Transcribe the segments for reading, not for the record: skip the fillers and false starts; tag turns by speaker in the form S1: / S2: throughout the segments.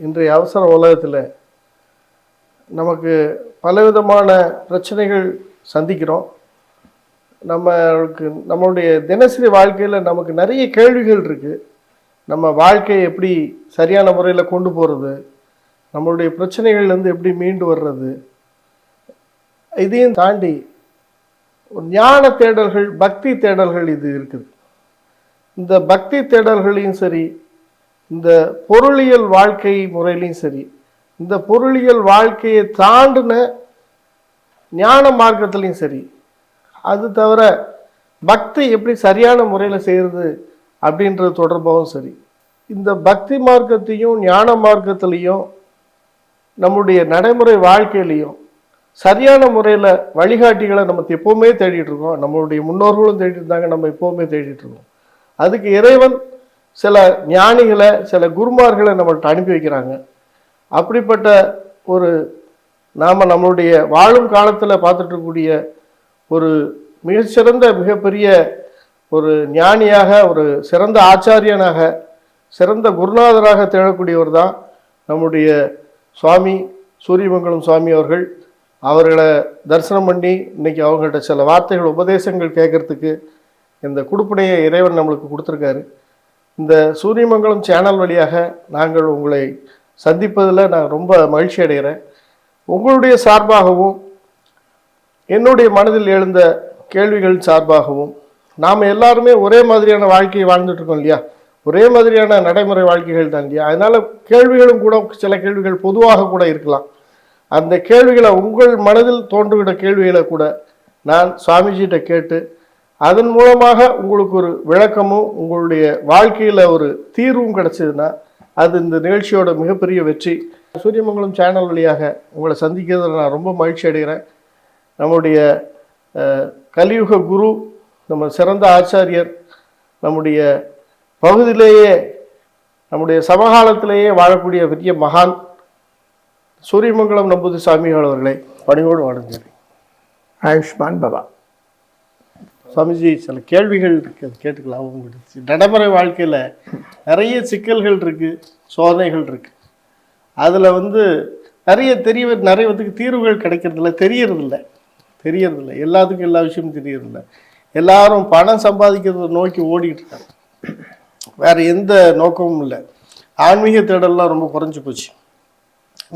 S1: இன்றைய அவசர உலகத்தில் நமக்கு பலவிதமான பிரச்சனைகள் சந்திக்கிறோம். நம்மளுடைய தினசரி வாழ்க்கையில் நமக்கு நிறைய கேள்விகள் இருக்குது. நம்ம வாழ்க்கையை எப்படி சரியான முறையில் கொண்டு போகிறது, நம்மளுடைய பிரச்சனைகள்லேருந்து எப்படி மீண்டு வர்றது, இதையும் தாண்டி ஒரு ஞான தேடல்கள், பக்தி தேடல்கள் இது இருக்குது. இந்த பக்தி தேடல்களையும் சரி, இந்த பொருளியல் வாழ்க்கை முறையிலையும் சரி, இந்த பொருளியல் வாழ்க்கையை தாண்டின ஞான மார்க்கத்திலையும் சரி, அது தவிர பக்தி எப்படி சரியான முறையில் செய்கிறது அப்படின்றது தொடர்பாகவும் சரி, இந்த பக்தி மார்க்கத்தையும் ஞான மார்க்கத்திலையும் நம்முடைய நடைமுறை வாழ்க்கையிலையும் சரியான முறையில் வழிகாட்டிகளை நம்ம எப்போவுமே தேடிட்டு இருக்கோம். நம்மளுடைய முன்னோர்களும் தேடிட்டு இருந்தாங்க, நம்ம எப்போவுமே தேடிட்டு இருக்கோம். அதுக்கு இறைவன் சில ஞானிகளை, சில குருமார்களை நம்மள்கிட்ட அனுப்பி வைக்கிறாங்க. அப்படிப்பட்ட ஒரு நம்மளுடைய வாழும் காலத்தில் பார்த்துட்டு இருக்கக்கூடிய ஒரு மிகச்சிறந்த, மிகப்பெரிய ஒரு ஞானியாக, ஒரு சிறந்த ஆச்சாரியனாக, சிறந்த குருநாதராக திகழக்கூடியவர் தான் நம்முடைய சுவாமி சூரியமங்கலம் சுவாமி அவர்கள். அவர்களை தரிசனம் பண்ணி இன்னைக்கு அவங்கள்ட்ட சில வார்த்தைகள், உபதேசங்கள் கேட்கறதுக்கு இந்த குடுப்பனையை இறைவன் நம்மளுக்கு கொடுத்துருக்காரு. இந்த சூரியமங்கலம் சேனல் வழியாக நாங்கள் உங்களை சந்திப்பதில் நான் ரொம்ப மகிழ்ச்சி அடைகிறேன். உங்களுடைய சார்பாகவும் என்னுடைய மனதில் எழுந்த கேள்விகள் சார்பாகவும் நாம் எல்லாருமே ஒரே மாதிரியான வாழ்க்கையை வாழ்ந்துட்டுருக்கோம் இல்லையா, ஒரே மாதிரியான நடைமுறை வாழ்க்கைகள் தான் இல்லையா. அதனால் கேள்விகளும் கூட சில கேள்விகள் பொதுவாக கூட இருக்கலாம். அந்த கேள்விகளை, உங்கள் மனதில் தோன்றுகிற கேள்விகளை கூட நான் சுவாமிஜிகிட்ட கேட்டு அதன் மூலமாக உங்களுக்கு ஒரு விளக்கமும் உங்களுடைய வாழ்க்கையில் ஒரு தீர்வும் கிடச்சிதுன்னா அது இந்த நிகழ்ச்சியோட மிகப்பெரிய வெற்றி. சூரியமங்கலம் சேனல் வழியாக உங்களை சந்திக்கிறதுல நான் ரொம்ப மகிழ்ச்சி அடைகிறேன். நம்முடைய கலியுக குரு, நம்ம சிறந்த ஆச்சாரியர், நம்முடைய பகுதியிலேயே, நம்முடைய சமகாலத்திலேயே வாழக்கூடிய பெரிய மகான் சூரியமங்கலம் நம்பூதிரி சாமிகள் அவர்களை பணிவோடு வணங்குகிறேன்.
S2: ஆயுஷ்மான் பவா.
S1: சுவாமிஜி, சில கேள்விகள் இருக்குது, அது கேட்டுக்கலாம். உங்களுக்கு நடைமுறை வாழ்க்கையில் நிறைய சிக்கல்கள் இருக்குது, சோதனைகள் இருக்குது. அதில் நிறைய தீர்வுகள் கிடைக்கிறதில்ல, தெரியறதில்ல. எல்லாத்துக்கும் எல்லா விஷயமும் தெரியறதில்ல. எல்லாரும் பணம் சம்பாதிக்கிறத நோக்கி ஓடிக்கிட்டு இருக்காங்க, வேறு எந்த நோக்கமும் இல்லை. ஆன்மீக தேடல்லாம் ரொம்ப குறைஞ்சி போச்சு,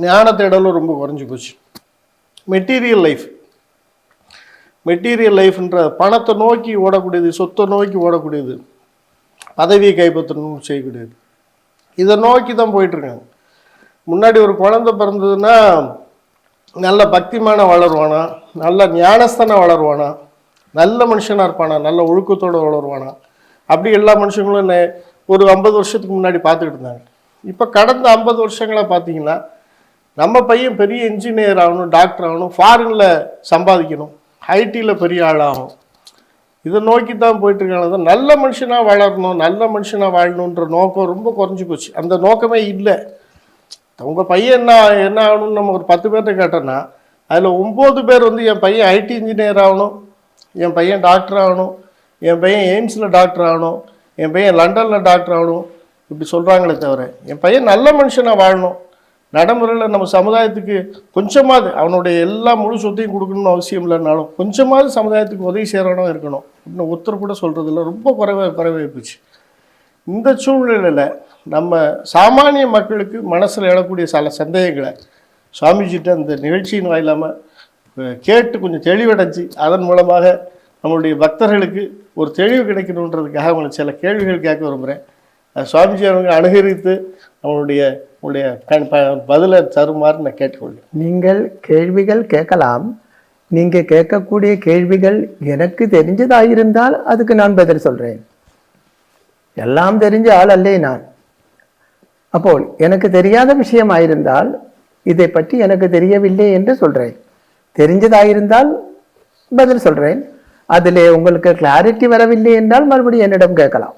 S1: ஞான தேடலும் ரொம்ப குறைஞ்சி போச்சு. மெட்டீரியல் லைஃப்ன்ற பணத்தை நோக்கி ஓடக்கூடியது, சொத்தை நோக்கி ஓடக்கூடியது, பதவியை கைப்பற்றணும்னு செய்யக்கூடியது, இதை நோக்கி தான் போயிட்டுருக்காங்க. முன்னாடி ஒரு குழந்தை பிறந்ததுன்னா நல்ல பக்திமான வளருவானா, நல்ல ஞானஸ்தான வளருவானா, நல்ல மனுஷனாக இருப்பானா, நல்ல ஒழுக்கத்தோடு வளருவானா, அப்படி எல்லா மனுஷங்களும் ஒரு 50 வருஷத்துக்கு முன்னாடி பார்த்துக்கிட்டு இருந்தாங்க. இப்போ கடந்த 50 வருஷங்களாக பார்த்தீங்கன்னா நம்ம பையன் பெரிய இன்ஜினியர் ஆகணும், டாக்டர் ஆகணும், ஃபாரினில் சம்பாதிக்கணும், ஐடியில் பெரிய ஆளாகும், இதை நோக்கி தான் போயிட்டுருக்காங்க. நல்ல மனுஷனாக வளரணும், நல்ல மனுஷனாக வாழணுன்ற நோக்கம் ரொம்ப குறைஞ்சி போச்சு. அந்த நோக்கமே இல்லை. உங்கள் பையன் என்ன ஆகணும்னு நம்ம ஒரு 10 பேர்கிட்ட கேட்டோன்னா அதில் 9 பேர் என் பையன் ஐடி இன்ஜினியர் ஆகணும், என் பையன் டாக்டர் ஆகணும், என் பையன் எய்ம்ஸில் டாக்டர் ஆகணும், என் பையன் லண்டனில் டாக்டர் ஆகணும், இப்படி சொல்கிறாங்களே தவிர என் பையன் நல்ல மனுஷனாக வாழணும், நடைமுறையில் நம்ம சமுதாயத்துக்கு கொஞ்சமாவது, அவனுடைய எல்லா முழு சொத்தையும் கொடுக்கணும்னு அவசியம் இல்லைனாலும் கொஞ்சமாவது சமுதாயத்துக்கு உதவி செய்கிறவனும் இருக்கணும் அப்படின்னு ஒருத்தர் கூட சொல்கிறதில்ல. ரொம்ப குறைவாக போச்சு. இந்த சூழ்நிலையில் நம்ம சாமானிய மக்களுக்கு மனசில் எழக்கூடிய சில சந்தேகங்களை சுவாமிஜிட்ட இந்த நிகழ்ச்சியின் வாயிலாமல் கேட்டு கொஞ்சம் தெளிவடைஞ்சு அதன் மூலமாக நம்மளுடைய பக்தர்களுக்கு ஒரு தெளிவு கிடைக்கணுன்றதுக்காக அவங்களை சில கேள்விகள் கேட்க விரும்புகிறேன். சுவாமிஜி அவங்க அனுகரித்து உங்களுடைய பதிலை தருமாறு நான் கேட்டுக்கொள்கிறேன்.
S2: நீங்கள் கேள்விகள் கேட்கலாம். நீங்கள் கேட்கக்கூடிய கேள்விகள் எனக்கு தெரிஞ்சதாயிருந்தால் அதுக்கு நான் பதில் சொல்கிறேன். எல்லாம் தெரிஞ்ச ஆள் அல்லே நான். அப்போ எனக்கு தெரியாத விஷயமாயிருந்தால் இதை பற்றி எனக்கு தெரியவில்லை என்று சொல்கிறேன். தெரிஞ்சதாயிருந்தால் பதில் சொல்கிறேன். அதில் உங்களுக்கு கிளாரிட்டி வரவில்லை என்றால் மறுபடியும் என்னிடம் கேட்கலாம்.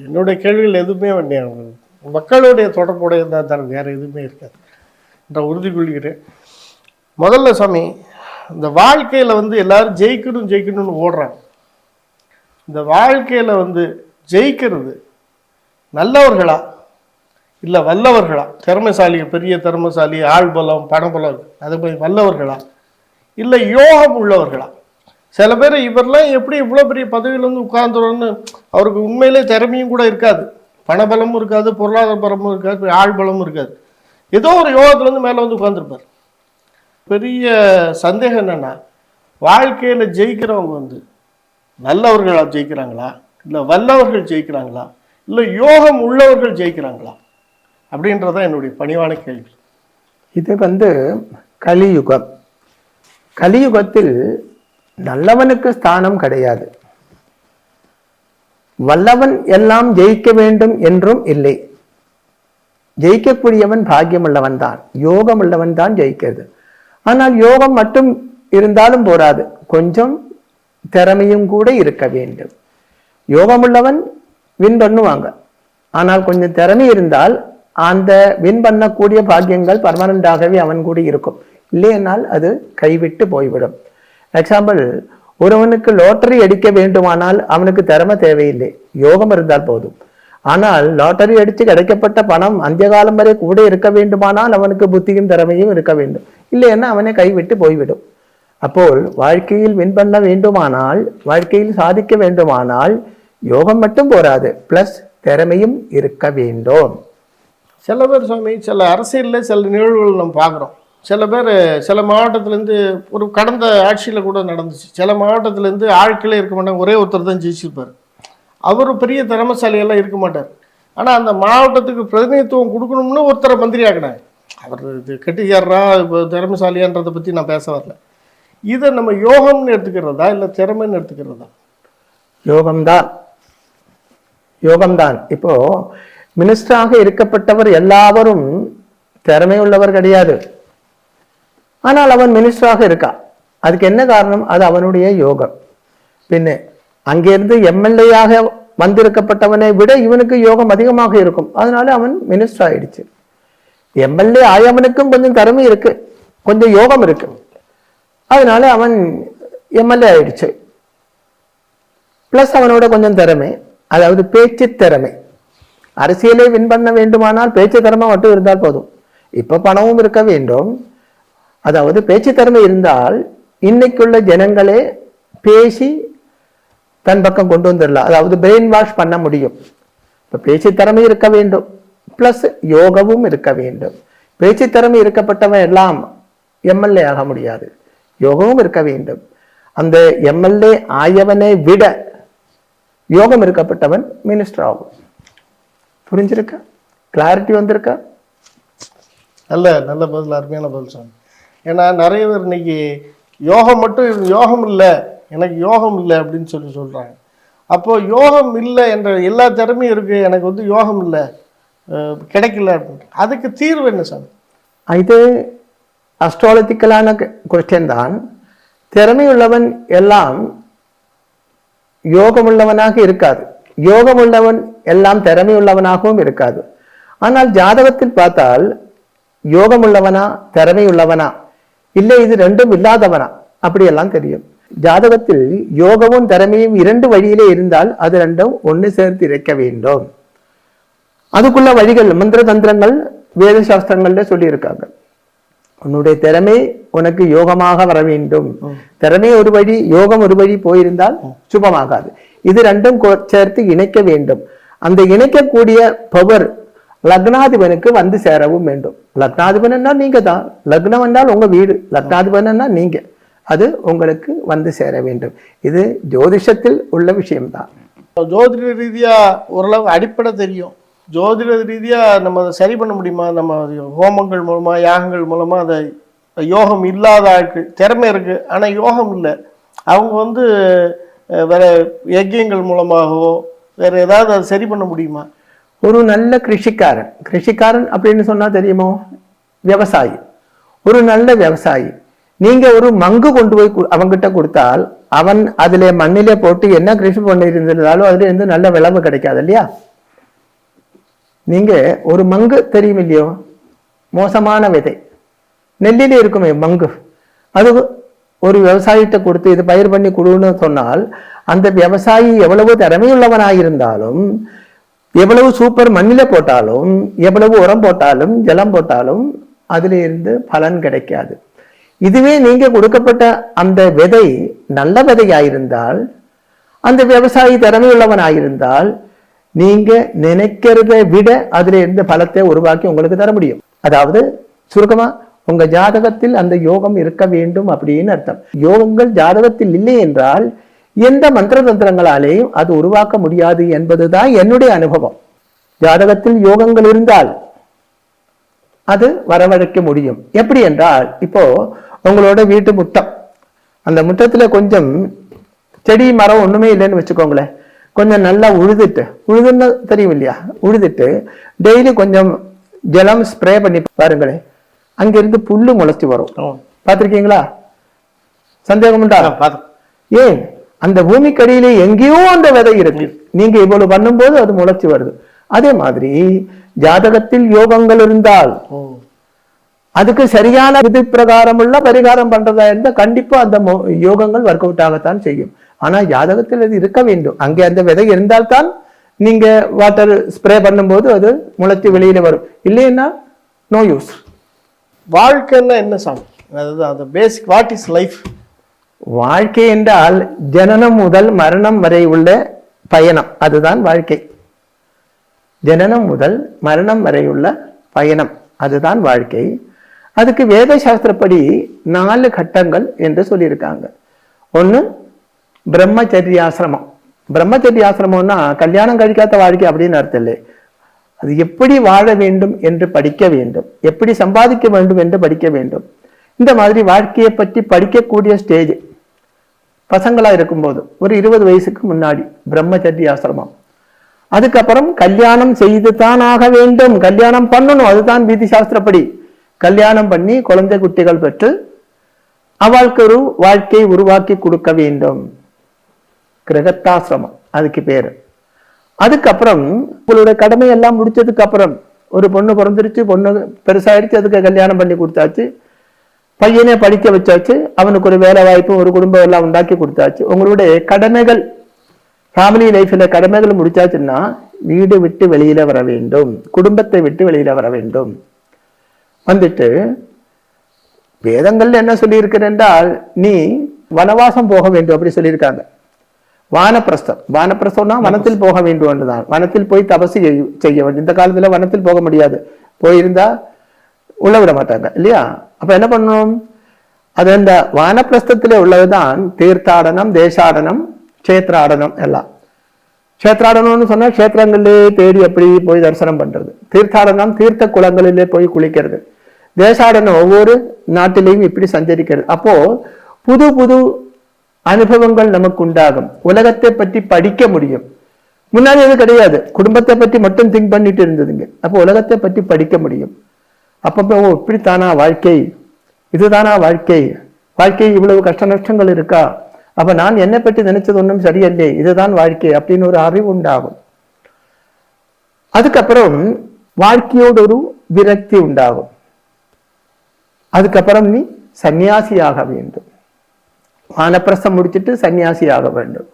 S1: என்னுடைய கேள்விகள் எதுவுமே வேண்டிய மக்களுடைய தொடர்புடைய தான், வேறு எதுவுமே இருக்காது நான் உறுதி கொள்கிறேன். முதல்ல சாமி, இந்த வாழ்க்கையில் எல்லாரும் ஜெயிக்கணும்னு ஓடுறாங்க. இந்த வாழ்க்கையில் ஜெயிக்கிறது நல்லவர்களா இல்லை வல்லவர்களா, திறமைசாலி, பெரிய திறமைசாலி, ஆள்பலம் பணபலம், அது போய் வல்லவர்களா, இல்லை யோகம் உள்ளவர்களா? சில பேர் இவரெல்லாம் எப்படி இவ்வளோ பெரிய பதவியில் வந்து உட்கார்ந்துருன்னு, அவருக்கு உண்மையிலே திறமையும் கூட இருக்காது, பணபலமும் இருக்காது, பொருளாதார பலமும் இருக்காது, ஆள்பலமும் இருக்காது, ஏதோ ஒரு யோகத்துலேருந்து மேலே வந்து உட்கார்ந்துருப்பார். பெரிய சந்தேகம் என்னென்னா, வாழ்க்கையில் ஜெயிக்கிறவங்க வந்து நல்லவர்களாக ஜெயிக்கிறாங்களா, இல்லை வல்லவர்கள் ஜெயிக்கிறாங்களா, இல்லை யோகம் உள்ளவர்கள் ஜெயிக்கிறாங்களா அப்படின்றதான் என்னுடைய பணிவான கேள்வி.
S2: இது கலியுகம். கலியுகத்தில் நல்லவனுக்கு ஸ்தானம் கிடையாது. வல்லவன் எல்லாம் ஜெயிக்க வேண்டும் என்றும் இல்லை. ஜெயிக்கக்கூடியவன் பாக்கியம் உள்ளவன் தான், யோகம் உள்ளவன் தான் ஜெயிக்கிறது. ஆனால் யோகம் மட்டும் இருந்தாலும் போராது, கொஞ்சம் திறமையும் கூட இருக்க வேண்டும். யோகம் உள்ளவன் வின் பண்ணுவாங்க, ஆனால் கொஞ்சம் திறமை இருந்தால் அந்த வின் பண்ணக்கூடிய பாக்கியங்கள் பர்மனண்டாகவே அவன் கூட இருக்கும். இல்லையென்றால் அது கைவிட்டு போய்விடும். எக்ஸாம்பிள், ஒருவனுக்கு லாட்டரி அடிக்க வேண்டுமானால் அவனுக்கு திறமை தேவையில்லை, யோகம் இருந்தால் போதும். ஆனால் லாட்டரி அடித்து கிடைக்கப்பட்ட பணம் அந்த காலம் வரை கூட இருக்க வேண்டுமானால் அவனுக்கு புத்தியும் திறமையும் இருக்க வேண்டும். இல்லைன்னா அவனை கைவிட்டு போய்விடும். அப்போல் வாழ்க்கையில் வின் பண்ண வேண்டுமானால், வாழ்க்கையில் சாதிக்க வேண்டுமானால் யோகம் மட்டும் போராது, பிளஸ் திறமையும் இருக்க வேண்டும்.
S1: சில பேர் சுவாமி, சில அரசியலில் சில நிகழ்வுகள் நம்ம பார்க்குறோம். சில பேர் சில மாவட்டத்துலேருந்து, ஒரு கடந்த ஆட்சியில் கூட நடந்துச்சு, சில மாவட்டத்துலேருந்து ஆட்களே இருக்க மாட்டாங்க, ஒரே ஒருத்தர் தான் ஜெயிச்சிருப்பார். அவர் பெரிய திறமைசாலியெல்லாம் இருக்க மாட்டார். ஆனால் அந்த மாவட்டத்துக்கு பிரதிநிதித்துவம் கொடுக்கணும்னு ஒருத்தரை மந்திரி ஆக்கினாங்க. அவர் இது கெட்டிக்காரரா இப்போ திறமைசாலியான்றதை பற்றி நான் பேச வரல. இதை நம்ம யோகம்னு எடுத்துக்கிறதா இல்லை திறமைன்னு எடுத்துக்கிறதா?
S2: யோகம்தான், யோகம்தான். இப்போ மினிஸ்டராக இருக்கப்பட்டவர் எல்லாவரும் திறமை உள்ளவர் கிடையாது. ஆனால் அவன் மினிஸ்டராக இருக்கான். அதுக்கு என்ன காரணம்? அது அவனுடைய யோகம். பின்ன அங்கிருந்து எம்எல்ஏயாக வந்திருக்கப்பட்டவனை விட இவனுக்கு யோகம் அதிகமாக இருக்கும், அதனால அவன் மினிஸ்டர் ஆயிடுச்சு. எம்எல்ஏ ஆயவனுக்கும் கொஞ்சம் திறமை இருக்கு, கொஞ்சம் யோகம் இருக்கு, அதனால அவன் எம்எல்ஏ ஆயிடுச்சு. பிளஸ் அவனோட கொஞ்சம் திறமை, அதாவது பேச்சு திறமை. அரசியலை வின் பண்ண வேண்டுமானால் பேச்சு திறமை மட்டும் இருந்தால் போதும். இப்ப பணமும் இருக்க வேண்டும். அதாவது பேச்சு திறமை இருந்தால் இன்னைக்குள்ள ஜனங்களே பேசி தன் பக்கம் கொண்டு வந்துடலாம், அதாவது பிரெயின் வாஷ் பண்ண முடியும். இப்ப பேச்சு திறமை இருக்க வேண்டும், பிளஸ் யோகமும் இருக்க வேண்டும். பேச்சு திறமை இருக்கப்பட்டவன் எல்லாம் எம்எல்ஏ ஆக முடியாது, யோகமும் இருக்க வேண்டும். அந்த எம்எல்ஏ ஆயவனை விட யோகம் இருக்கப்பட்டவன் மினிஸ்டர் ஆகும். புரிஞ்சிருக்கா? கிளாரிட்டி வந்திருக்கா?
S1: நல்ல நல்ல பதில், அருமையான பதில் சாமி. ஏன்னா நிறைய பேர் இன்னைக்கு யோகம் மட்டும், யோகம் இல்லை, எனக்கு யோகம் இல்லை அப்படின்னு சொல்கிறாங்க. அப்போது யோகம் இல்லை என்ற எல்லா திறமையும் இருக்குது, எனக்கு யோகம் இல்லை, கிடைக்கல அப்படின்ட்டு. அதுக்கு தீர்வு என்ன சாமி?
S2: இது அஸ்ட்ராலஜிக்கலான கொஸ்டின் தான். திறமையுள்ளவன் எல்லாம் யோகமுள்ளவனாக இருக்காது, யோகமுள்ளவன் எல்லாம் திறமையுள்ளவனாகவும் இருக்காது. ஆனால் ஜாதகத்தில் பார்த்தால் யோகமுள்ளவனா திறமையுள்ளவனா, இல்லை இது ரெண்டும் இல்லாதவனா, அப்படியெல்லாம் தெரியும். ஜாதகத்தில் யோகமும் திறமையும் இரண்டு வழியிலே இருந்தால் அது ரெண்டும் ஒன்று சேர்த்து இறைக்க வேண்டும். அதுக்குள்ள வழிகள், மந்திர தந்திரங்கள் வேத சாஸ்திரங்கள்ல சொல்லி இருக்காங்க. உன்னுடைய திறமை உனக்கு யோகமாக வர வேண்டும். திறமை ஒரு வழி, யோகம் ஒரு வழி போயிருந்தால் சுபமாகாது. இது ரெண்டும் சேர்த்து இணைக்க வேண்டும். அந்த இணைக்கக்கூடிய பவர் லக்னாதிபனுக்கு வந்து சேரவும் வேண்டும். லக்னாதிபன் என்றால் நீங்க தான், லக்னம் என்றால் உங்க வீடு, லக்னாதிபன் என்றால் நீங்க, அது உங்களுக்கு வந்து சேர வேண்டும். இது ஜோதிஷத்தில் உள்ள விஷயம்தான்.
S1: ஜோதிட ரீதியா ஓரளவு அடிப்படை தெரியும். ஜோதிட ரீதியா நம்ம அதை சரி பண்ண முடியுமா? நம்ம ஹோமங்கள் மூலமா, யாகங்கள் மூலமா அதை யோகம் இல்லாத ஆட்கள், திறமை இருக்கு ஆனா யோகம் இல்லை, அவங்க வேற யஜ்யங்கள் மூலமாகவோ வேற ஏதாவது அதை சரி பண்ண முடியுமா?
S2: ஒரு நல்ல கிருஷிக்காரன், கிருஷிக்காரன் அப்படின்னு சொன்னா தெரியுமோ, விவசாயி, ஒரு நல்ல விவசாயி, நீங்க ஒரு மங்கு கொண்டு போய் அவங்கிட்ட கொடுத்தால் அவன் அதுல மண்ணிலே போட்டு என்ன கிருஷி பண்ணி இருந்திருந்தாலும் அதுல இருந்து நல்ல விளைவு கிடைக்காது இல்லையா? நீங்க ஒரு மங்கு தெரியும் இல்லையோ, மோசமான விதை நெல்லிலே இருக்குமே மங்கு, அது ஒரு விவசாயிட்ட கொடுத்து இது பயிர் பண்ணி கொடுன்னு சொன்னால் அந்த விவசாயி எவ்வளவு திறமையுள்ளவனாயிருந்தாலும் எவ்வளவு சூப்பர் மண்ணில போட்டாலும், எவ்வளவு உரம் போட்டாலும், ஜலம் போட்டாலும் அதுல இருந்து பலன் கிடைக்காது. இதுவே நீங்க கொடுக்கப்பட்ட அந்த விதை நல்ல விதையாயிருந்தால், அந்த விவசாயி திறமையுள்ளவனாயிருந்தால், நீங்க நினைக்கிறத விட அதுல இருந்து பலத்தை உருவாக்கி உங்களுக்கு தர முடியும். அதாவது சுருக்கமா, உங்க ஜாதகத்தில் அந்த யோகம் இருக்க வேண்டும் அப்படின்னு அர்த்தம். யோகங்கள் ஜாதகத்தில் இல்லை என்றால் எந்த மந்திர தந்திரங்களாலேயும் அது உருவாக்க முடியாது என்பதுதான் என்னுடைய அனுபவம். ஜாதகத்தில் யோகங்கள் இருந்தால் அது வரவழைக்க முடியும். எப்படி என்றால், இப்போ உங்களோட வீட்டு முற்றம், அந்த முற்றத்துல கொஞ்சம் செடி மரம் ஒண்ணுமே இல்லைன்னு வச்சுக்கோங்களேன். கொஞ்சம் நல்லா உழுதுன்னு தெரியும் இல்லையா, உழுதுட்டு டெய்லி கொஞ்சம் ஜலம் ஸ்ப்ரே பண்ணி பாருங்களேன், அங்கிருந்து புல்லு முளைச்சு வரும். பார்த்திருக்கீங்களா? சந்தேகம் உண்டா? ஏன்? அந்த பூமிக்கடியிலே எங்கேயோ அந்த விதை இருக்கு. நீங்க இவ்வளவு பண்ணும்போது அது முளைச்சு வருது. அதே மாதிரி ஜாதகத்தில் யோகங்கள் இருந்தால் அதுக்கு சரியான விதி பிரகாரம் உள்ள பரிகாரம் பண்றதா இருந்தா கண்டிப்பா அந்த யோகங்கள் ஒர்க் அவுட் ஆகத்தான் செய்யும். ஆனா ஜாதகத்தில் அது இருக்க வேண்டும். அங்கே அந்த விதை இருந்தால்தான் நீங்க வாட்டர் ஸ்ப்ரே பண்ணும்போது அது முளைச்சு வெளியில வரும். இல்லைன்னா நோ யூஸ்.
S1: வாழ்க்கைன்னா என்ன சாமி? அதாவது அந்த பேசிக், வாட் இஸ் லைஃப்?
S2: வாழ்க்கை என்றால் ஜனனம் முதல் மரணம் வரை உள்ள பயணம், அதுதான் வாழ்க்கை. ஜனனம் முதல் மரணம் வரை உள்ள பயணம், அதுதான் வாழ்க்கை. அதுக்கு வேத சாஸ்திரப்படி 4 கட்டங்கள் என்று சொல்லியிருக்காங்க. ஒண்ணு பிரம்மச்சரியாசிரமம். பிரம்மச்சரியாசிரமம்னா கல்யாணம் கழிக்காத வாழ்க்கை அப்படின்னு அர்த்தம் இல்லை. அது எப்படி வாழ வேண்டும் என்று படிக்க வேண்டும், எப்படி சம்பாதிக்க வேண்டும் என்று படிக்க வேண்டும். இந்த மாதிரி வாழ்க்கையை பற்றி படிக்கக்கூடிய ஸ்டேஜ் பசங்களா இருக்கும்போது ஒரு 20 வயசுக்கு முன்னாடி பிரம்மச்சரியாசிரமம். அதுக்கப்புறம் கல்யாணம் செய்து தான் ஆக வேண்டும், கல்யாணம் பண்ணணும், அதுதான் விதி சாஸ்திரப்படி. கல்யாணம் பண்ணி குழந்தை குட்டிகள் பெற்று அவளுக்கு ஒரு வாழ்க்கையை உருவாக்கி கொடுக்க வேண்டும், கிரகத்தாசிரமம் அதுக்கு பேரு. அதுக்கப்புறம் உங்களுடைய கடமை எல்லாம் முடிச்சதுக்கு அப்புறம் ஒரு பொண்ணு பிறந்துருச்சு, பொண்ணு பெருசாயிடுச்சு, அதுக்கு கல்யாணம் பண்ணி கொடுத்தாச்சு, பையனை படிக்க வச்சாச்சு, அவனுக்கு ஒரு வேலை வாய்ப்பு ஒரு குடும்பம் எல்லாம் உண்டாக்கி கொடுத்தாச்சு. உங்களுடைய கடமைகள், ஃபேமிலி லைஃப்ல கடமைகள் முடிச்சாச்சுன்னா வீடு விட்டு வெளியில வர வேண்டும், குடும்பத்தை விட்டு வெளியில வர வேண்டும். வந்துட்டு வேதங்கள்ல என்ன சொல்லி இருக்கிறால், நீ வனவாசம் போக வேண்டும் அப்படி சொல்லியிருக்காங்க. வானப்பிரஸ்தம், வானப்பிரஸ்தம்னா வனத்தில் போக வேண்டும் என்றுதான். வனத்தில் போய் தபசு செய்ய வேண்டும். இந்த காலத்துல வனத்தில் போக முடியாது, போயிருந்தா உள்ள விட மாட்டாங்க இல்லையா? அப்ப என்ன பண்ணணும்? அது அந்த வானப்பிரஸ்தத்திலே உள்ளதுதான் தீர்த்தாடனம், தேசாடனம், கஷேத்ராடனம் எல்லாம். கஷேத்ராடனம்னு சொன்னா கஷேத்திரங்களிலே தேடி எப்படி போய் தரிசனம் பண்றது. தீர்த்தாடனம் தீர்த்த குளங்களிலே போய் குளிக்கிறது. தேசாடனம் ஒவ்வொரு நாட்டிலையும் இப்படி சஞ்சரிக்கிறது. அப்போ புது புது அனுபவங்கள் நமக்கு உண்டாகும். உலகத்தை பற்றி படிக்க முடியும். முன்னாடி அது கிடையாது, குடும்பத்தை பற்றி மட்டும் திங்க் பண்ணிட்டு இருந்ததுங்க. அப்போ உலகத்தை பற்றி படிக்க முடியும். அப்பப்போ இப்படித்தானா வாழ்க்கை, இதுதானா வாழ்க்கை, வாழ்க்கை இவ்வளவு கஷ்ட நஷ்டங்கள் இருக்கா, அப்ப நான் என்னை பற்றி நினைச்சது ஒன்றும் சரியல்லே, இதுதான் வாழ்க்கை அப்படின்னு ஒரு அறிவு உண்டாகும். அதுக்கப்புறம் வாழ்க்கையோடு ஒரு விரக்தி உண்டாகும். அதுக்கப்புறம் நீ சன்னியாசியாக வேண்டும். வானப்பிரஸ்தம் முடிச்சுட்டு சன்னியாசியாக வேண்டும்.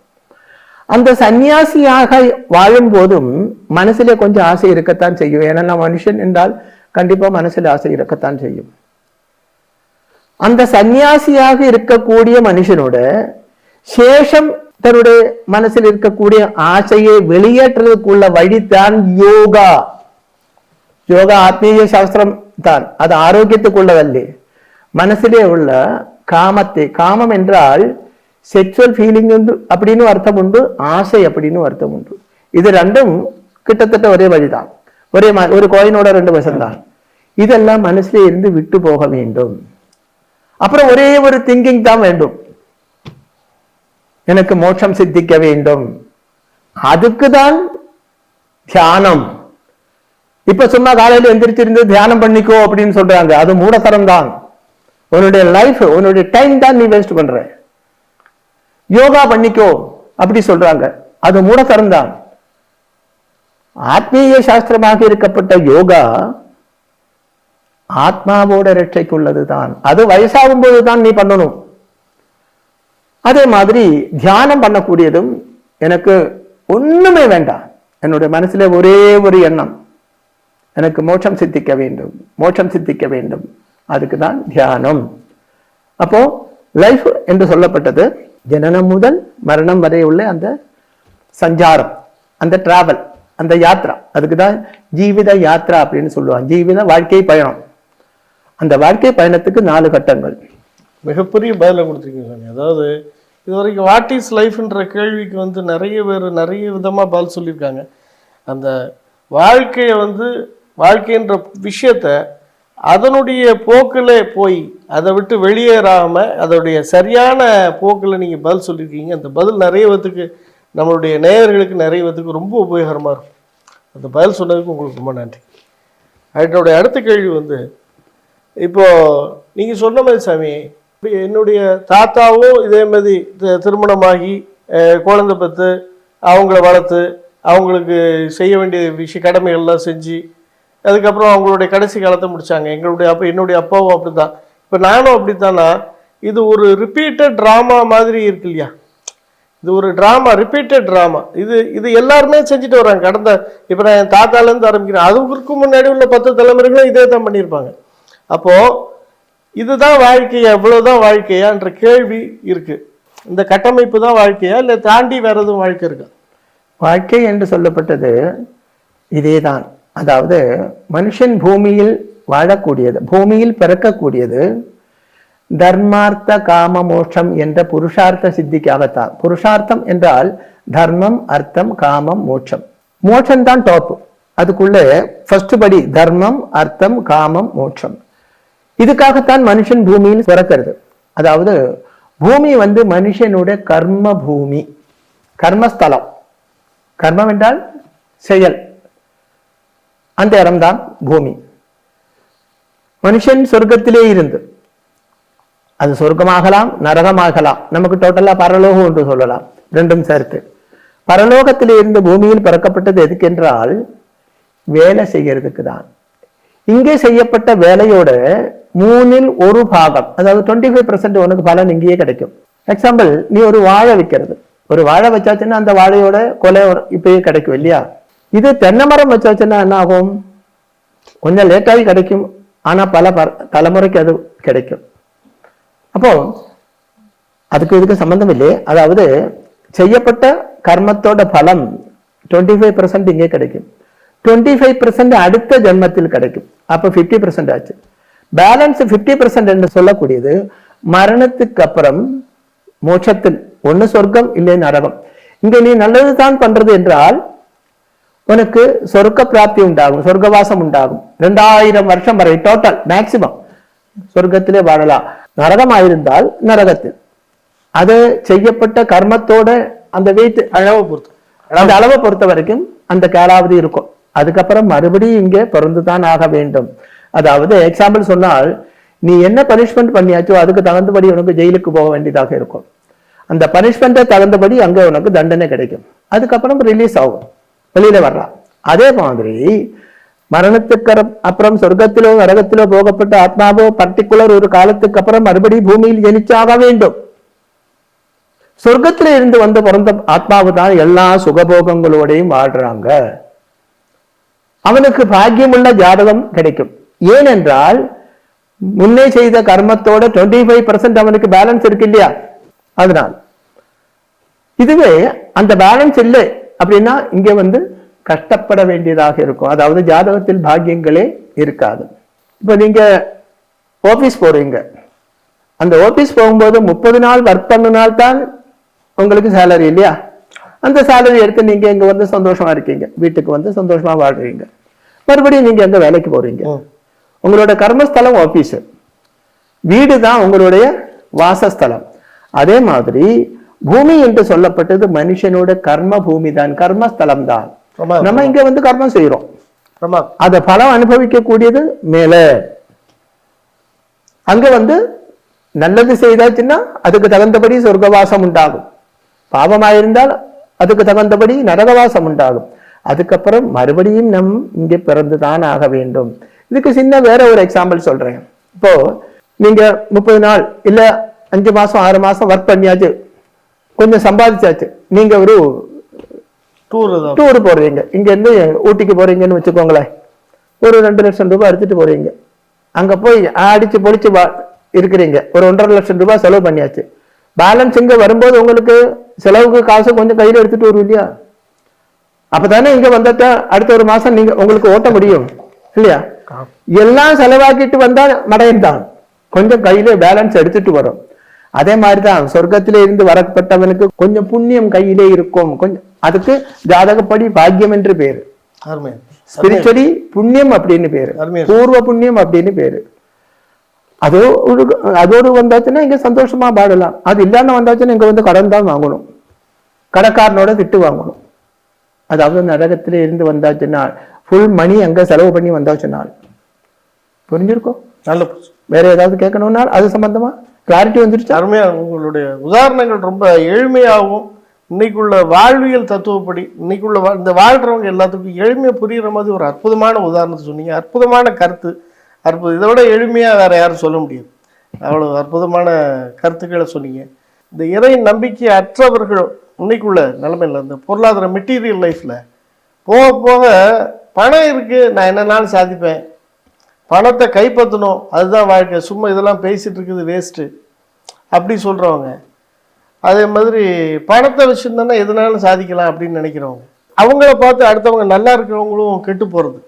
S2: அந்த சன்னியாசியாக வாழும் போதும் மனசுல கொஞ்சம் ஆசை இருக்கத்தான் செய்யும். ஏன்னா மனுஷன் என்றால் கண்டிப்பா மனசுல ஆசை இருக்கத்தான் செய்யும். அந்த சன்னியாசியாக இருக்கக்கூடிய மனுஷனோட சேஷம் தன்னுடைய மனசில் இருக்கக்கூடிய ஆசையை வெளியேற்றுவதற்குள்ள வழிதான் யோகா. யோகா ஆத்மீக சாஸ்திரம் தான், அது ஆரோக்கியத்துக்குள்ளதல்லே. மனசிலே உள்ள காமத்தை, காமம் என்றால் செக்சுவல் ஃபீலிங் அப்படின்னு அர்த்தம் உண்டு, ஆசை அப்படின்னு அர்த்தம் உண்டு. இது ரெண்டும் கிட்டத்தட்ட ஒரே வழிதான், ஒரே ஒரு கோயினோட 2 வசம்தான். இதெல்லாம் மனசுல இருந்து விட்டு போக வேண்டும். அப்புறம் ஒரே ஒரு திங்கிங் தான் வேண்டும், எனக்கு மோட்சம் சித்திக்க வேண்டும். அதுக்குதான் தியானம். இப்ப சும்மா காலையில எந்திரிச்சிருந்து தியானம் பண்ணிக்கோ அப்படின்னு சொல்றாங்க, அது மூடத்தரம் தான். உன்னுடைய லைஃப், உன்னுடைய டைம் தான் நீ வேஸ்ட் பண்ற. யோகா பண்ணிக்கோ அப்படி சொல்றாங்க, அது மூடத்தரம் தான். ஆத்மீக சாஸ்திரமாக இருக்கப்பட்ட யோகா ஆத்மாவோட ரட்சைக்குள்ளது தான். அது வயசாகும் போதுதான் நீ பண்ணணும். அதே மாதிரி தியானம் பண்ணக்கூடியதும் எனக்கு ஒண்ணுமே வேண்டாம், என்னுடைய மனசுல ஒரே ஒரு எண்ணம், எனக்கு மோட்சம் சித்திக்க வேண்டும், மோட்சம் சித்திக்க வேண்டும். அதுக்கு தான் தியானம். அப்போ லைஃப் என்று சொல்லப்பட்டது ஜனனம் முதல் மரணம் வரை உள்ள அந்த சஞ்சாரம், அந்த டிராவல், அந்த யாத்ரா. அதுக்கு தான் ஜீவித யாத்ரா அப்படின்னு சொல்லுவாங்க, ஜீவித வாழ்க்கை பயணம். அந்த வாழ்க்கை பயணத்துக்கு 4 கட்டங்கள்.
S1: மிகப்பெரிய பதிலை கொடுத்துருக்கீங்க சாமி. அதாவது இது வரைக்கும் வாட் இஸ் லைஃப்ன்ற கேள்விக்கு வந்து நிறைய பேர் நிறைய விதமாக பதில் சொல்லியிருக்காங்க. அந்த வாழ்க்கையை வந்து வாழ்க்கைன்ற விஷயத்த அதனுடைய போக்கில் போய் அதை விட்டு வெளியேறாமல் அதோடைய சரியான போக்கில் நீங்கள் பதில் சொல்லியிருக்கீங்க. அந்த பதில் நிறைய பேத்துக்கு, நம்மளுடைய நேயர்களுக்கு நிறைய பேத்துக்கு ரொம்ப உபயோகரமாக இருக்கும். அந்த பதில் சொன்னதுக்கு உங்களுக்கு ரொம்ப நன்றி. அதனுடைய அடுத்த கேள்வி வந்து, இப்போது நீங்கள் சொன்ன மாதிரி சாமி, என்னுடைய தாத்தாவும் இதே மாதிரி திருமணமாகி குழந்தை பெற்று அவங்கள வளர்த்து அவங்களுக்கு செய்ய வேண்டிய கடமைகள்லாம் செஞ்சு அதுக்கப்புறம் அவங்களுடைய கடைசி காலத்தை முடித்தாங்க. என்னுடைய அப்பாவும் அப்படி தான், இப்போ நானும் அப்படித்தானா? இது ஒரு ரிப்பீட்டட் ட்ராமா மாதிரி இருக்கு இல்லையா? இது ஒரு ட்ராமா, ரிப்பீட்டட் ட்ராமா. இது எல்லாருமே செஞ்சுட்டு வர்றாங்க. இப்போ நான் என் தாத்தாலேருந்து ஆரம்பிக்கிறேன், அதுக்கு முன்னாடி உள்ள 10 தலைமுறைகளும் இதே தான் பண்ணியிருப்பாங்க. அப்போது இதுதான் வாழ்க்கையா, இவ்வளவுதான் வாழ்க்கையான்ற கேள்வி இருக்கு. இந்த கட்டமைப்பு தான் வாழ்க்கையா, இல்லை தாண்டி வேற எதுவும் வாழ்க்கை இருக்கா?
S2: வாழ்க்கை என்று சொல்லப்பட்டது இதேதான். அதாவது மனுஷன் பூமியில் வாழக்கூடியது, பூமியில் பிறக்கக்கூடியது தர்மார்த்த காம மோட்சம் என்ற புருஷார்த்த சித்திக்காகத்தான். புருஷார்த்தம் என்றால் தர்மம், அர்த்தம், காமம், மோட்சம். மோட்சம் தான் டாப். அதுக்குள்ள ஃபர்ஸ்ட் படி தர்மம், அர்த்தம், காமம், மோட்சம். இதுக்காகத்தான் மனுஷன் பூமியில் பிறக்கிறது. அதாவது பூமி வந்து மனுஷனுடைய கர்ம பூமி, கர்மஸ்தலம். கர்மம் என்றால் செயல், அந்த இடம்தான் பூமி. மனுஷன் சொர்க்கத்திலே இருந்து, அது சொர்க்கமாகலாம் நரகமாகலாம், நமக்கு டோட்டலா பரலோகம் என்று சொல்லலாம், ரெண்டும் சேர்த்து. பரலோகத்திலே இருந்து பூமியில் பிறக்கப்பட்டது எதுக்கென்றால் வேலை செய்யறதுக்கு தான். இங்கே செய்யப்பட்ட வேலையோட 3ல் 1 பாகம், அதாவது 25% உனக்கு பலன் இங்கேயே கிடைக்கும். எக்ஸாம்பிள், நீ ஒரு வாழை வைக்கிறது, ஒரு வாழை வச்சாச்சுன்னா அந்த வாழையோட கொலை இப்பயே கிடைக்கும் இல்லையா? இது தென்னை மரம் வச்சாச்சுன்னா என்ன ஆகும்? கொஞ்சம் லேட்டாகி கிடைக்கும், ஆனா பல தலைமுறைக்கு அது கிடைக்கும். அப்போ அதுக்கு இதுக்கு சம்பந்தம் இல்லையே. அதாவது செய்யப்பட்ட கர்மத்தோட பலம் 25% இங்கே கிடைக்கும், 25% அடுத்த ஜென்மத்தில் கிடைக்கும். அப்ப 50% ஆச்சு. பேலன்ஸ் 50% என்று சொல்லக்கூடியது மரணத்துக்கு அப்புறம் மோட்சத்தில், ஒண்ணு சொர்க்கம் இல்லை நரகம். இங்க நீ நல்லது தான் பண்றது என்றால் உனக்கு சொர்க்க பிராப்தி உண்டாகும், சொர்க்கவாசம் உண்டாகும். 2000 வருஷம் வரை டோட்டல் மேக்சிமம் சொர்க்கத்திலே வாழலாம். நரகம் ஆயிருந்தால் நரகத்தில். அது செய்யப்பட்ட கர்மத்தோட அந்த வெயிட் அந்த அளவை பொறுத்த வரைக்கும் அந்த காலாவதி இருக்கும். அதுக்கப்புறம் மறுபடியும் இங்கே பிறந்துதான் ஆக வேண்டும். அதாவது எக்ஸாம்பிள் சொன்னால், நீ என்ன பனிஷ்மெண்ட் பண்ணியாச்சோ அதுக்கு தகுந்தபடி உனக்கு ஜெயிலுக்கு போக வேண்டியதாக இருக்கும். அந்த பனிஷ்மெண்ட்டை தகுந்தபடி அங்கே உனக்கு தண்டனை கிடைக்கும். அதுக்கப்புறம் ரிலீஸ் ஆகும், வெளியில வரலாம். அதே மாதிரி மரணத்துக்கு அப்புறம் சொர்க்கத்திலோ நரகத்திலோ போகப்பட்ட ஆத்மாவோ பர்டிகுலர் ஒரு காலத்துக்கு அப்புறம் மறுபடியும் பூமியில் ஜனிச்சாக வேண்டும். சொர்க்கத்தில இருந்து வந்து பிறந்த ஆத்மாவு தான் எல்லா சுகபோகங்களோடையும் வாழ்றாங்க. அவனுக்கு பாக்கியமுள்ள ஜாதகம் கிடைக்கும். ஏனென்றால் முன்னே செய்த கர்மத்தோட 25% அவனுக்கு பேலன்ஸ் இருக்கு இல்லையா? அதனால் இதுவே அந்த பேலன்ஸ் இல்லை அப்படின்னா இங்க வந்து கஷ்டப்பட வேண்டியதாக இருக்கும். அதாவது ஜாதகத்தில் பாக்கியங்களே இருக்காது. இப்ப நீங்க ஆபீஸ் போறீங்க, அந்த ஆபீஸ் போகும்போது 30 நாள் ஒர்க் பண்ணினால் தான் உங்களுக்கு சேலரி இல்லையா? அந்த சேலரி எடுத்து நீங்க இங்க வந்து சந்தோஷமா இருக்கீங்க, வீட்டுக்கு வந்து சந்தோஷமா வாழ்றீங்க. மறுபடியும் நீங்க எங்க வேலைக்கு போறீங்க. உங்களோட கர்மஸ்தலம் ஆபீஸ், வீடு தான் உங்களுடைய வாசஸ்தலம். அதே மாதிரி பூமி என்று சொல்லப்பட்டது மனுஷனோட கர்ம பூமி தான், கர்மஸ்தலம் தான். நம்ம இங்க வந்து கர்மம் செய்யறோம், அத பலம் அனுபவிக்க கூடியது மேல. அங்க வந்து நல்லது செய்தாச்சுன்னா அதுக்கு தகுந்தபடி சொர்க்கவாசம் உண்டாகும், பாவமாயிருந்தால் அதுக்கு தகுந்தபடி நரகவாசம் உண்டாகும். அதுக்கப்புறம் மறுபடியும் நம் இங்கே பிறந்துதான் ஆக வேண்டும். இதுக்கு சின்ன வேற ஒரு எக்ஸாம்பிள் சொல்றேன். இப்போ நீங்க 30 நாள் இல்ல 5 மாசம் 6 மாசம் ஒர்க் பண்ணியாச்சு, கொஞ்சம் சம்பாதிச்சாச்சு, நீங்க ஒரு
S1: டூர் தான்.
S2: டூர் போறீங்க, இங்க இருந்து ஊட்டிக்கு போறீங்கன்னு வச்சுக்கோங்களேன். ஒரு 2 லட்சம் ரூபாய் எடுத்துட்டு போறீங்க. அங்க போய் அடிச்சு பொழிச்சு இருக்கிறீங்க. ஒரு 1.5 லட்சம் ரூபாய் செலவு பண்ணியாச்சு. பேலன்ஸ் இங்க வரும்போது உங்களுக்கு செலவுக்கு காசு கொஞ்சம் கையில எடுத்துட்டு வரும் இல்லையா? அப்பதானே இங்க வந்தா அடுத்த ஒரு மாசம் நீங்க உங்களுக்கு ஓட்ட முடியும் இல்லையா? எல்லாம் செலவாக்கிட்டு வந்தா மடையன் தான், கொஞ்சம் கையில பேலன்ஸ் எடுத்துட்டு வரும். அதே மாதிரிதான் சொர்க்கத்திலே இருந்து வரப்பட்டவனுக்கு கொஞ்சம் புண்ணியம் கையிலே இருக்கும். கொஞ்சம் அதுக்கு ஜாதகப்படி பாக்கியம் என்று பேரு, ஸ்பிரிச்சுவலி புண்ணியம் அப்படின்னு பேரு, பூர்வ புண்ணியம் அப்படின்னு பேரு. அதோடு வந்தாச்சுன்னா இங்க சந்தோஷமா பாடலாம். அது இல்லாம வந்தாச்சுன்னா இங்க வந்து கடன் தான் வாங்கணும், கடைக்காரனோட திட்டு வாங்கணும். அதாவது நரகத்திலே இருந்து வந்தாச்சுன்னா ஃபுல் மணி அங்க செலவு பண்ணி வந்தாச்சுன்னா புரிஞ்சிருக்கும். நல்ல வேற ஏதாவது கேட்கணும்னா அது சம்பந்தமா கிளாரிட்டி வந்துருச்சு.
S1: அருமையா உங்களுடைய உதாரணங்கள் ரொம்ப எளிமையாகவும் இன்னைக்குள்ள வாழ்வியல் தத்துவப்படி இன்னைக்குள்ள இந்த வாழ்றவங்க எல்லாத்துக்கும் எளிமையா புரியுற மாதிரி ஒரு அற்புதமான உதாரணத்தை சொன்னீங்க. அற்புதமான கருத்து, இதை விட எளிமையா வேற யாரும் சொல்ல முடியாது. அவ்வளவு அற்புதமான கருத்துக்களை சொன்னீங்க. இந்த இறை நம்பிக்கை அற்றவர்கள் இன்னைக்குள்ள நிலைமையில இந்த பொருளாதார மெட்டீரியல் லைஃப்ல போக போக பணம் இருக்கு, நான் என்னன்னாலும் சாதிப்பேன், பணத்தை கைப்பற்றணும், அதுதான் வாழ்க்கை, சும்மா இதெல்லாம் பேசிட்டு இருக்குது வேஸ்ட்டு அப்படி சொல்கிறவங்க, அதே மாதிரி பணத்தை வச்சுருந்தோன்னா எதுனாலும் சாதிக்கலாம் அப்படின்னு நினைக்கிறவங்க, அவங்கள பார்த்து அடுத்தவங்க நல்லா இருக்கிறவங்களும் கெட்டு போகிறது.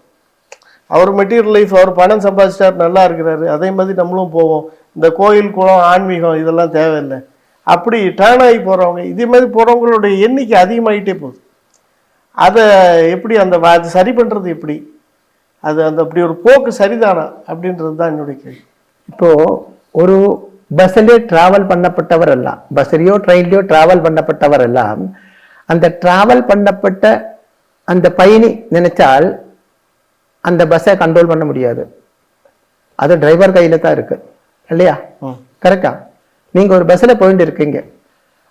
S1: அவர் மெட்டீரியல் லைஃப், அவர் பணம் சம்பாதிச்சிட்டார், நல்லா இருக்கிறாரு, அதே மாதிரி நம்மளும் போவோம், இந்த கோயில் குளம் ஆன்மீகம் இதெல்லாம் தேவையில்லை அப்படி டேர்ன் ஆகி போகிறவங்க, இதே மாதிரி போகிறவங்களுடைய எண்ணிக்கை அதிகமாகிட்டே போகுது. அதை எப்படி அது சரி பண்ணுறது எப்படி, அது அப்படி ஒரு போக்கு சரிதானா அப்படின்றது தான் என்னுடைய கேள்வி.
S2: இப்போ ஒரு பஸ்ஸிலே டிராவல் பண்ணப்பட்டவர் எல்லாம், பஸ்லையோ ட்ரெயின்லையோ டிராவல் பண்ணப்பட்டவர் எல்லாம் அந்த டிராவல் பண்ணப்பட்ட அந்த பயணி நினைச்சால் அந்த பஸ்ஸை கண்ட்ரோல் பண்ண முடியாது. அது டிரைவர் கையில தான் இருக்கு இல்லையா? கரெக்டா? நீங்க ஒரு பஸ்ல போயிட்டு இருக்கீங்க,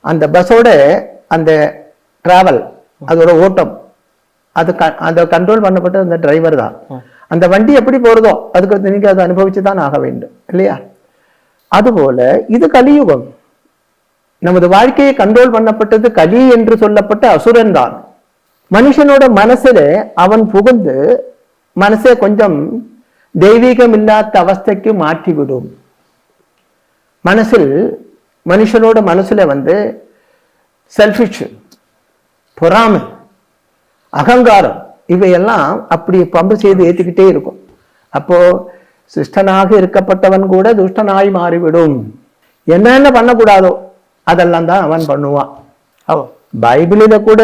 S2: அந்த பஸ்ஸோட அந்த டிராவல் அதோட ஓட்டம் அதை கண்ட்ரோல் பண்ணப்பட்ட அந்த டிரைவர் தான். அந்த வண்டி எப்படி போறதோ அதுக்கு நீங்க அதை அனுபவிச்சுதான் ஆக வேண்டும் இல்லையா? அதுபோல இது கலியுகம். நமது வாழ்க்கையை கண்ட்ரோல் பண்ணப்பட்டது கலி என்று சொல்லப்பட்ட அசுரன் தான். மனுஷனோட மனசுல அவன் புகுந்து மனசை கொஞ்சம் தெய்வீகம் இல்லாத அவஸ்தைக்கு மாற்றிவிடும். மனுஷனோட மனசுல வந்து செல்ஃபிஷ், பொறாமை, அகங்காரம் இவையெல்லாம் அப்படி பம்பு செய்து ஏற்றிக்கிட்டே இருக்கும். அப்போ சிஷ்டனாக இருக்கப்பட்டவன் கூட துஷ்டனாய் மாறிவிடும். என்னென்ன பண்ணக்கூடாதோ அதெல்லாம் தான் அவன் பண்ணுவான். பைபிளில கூட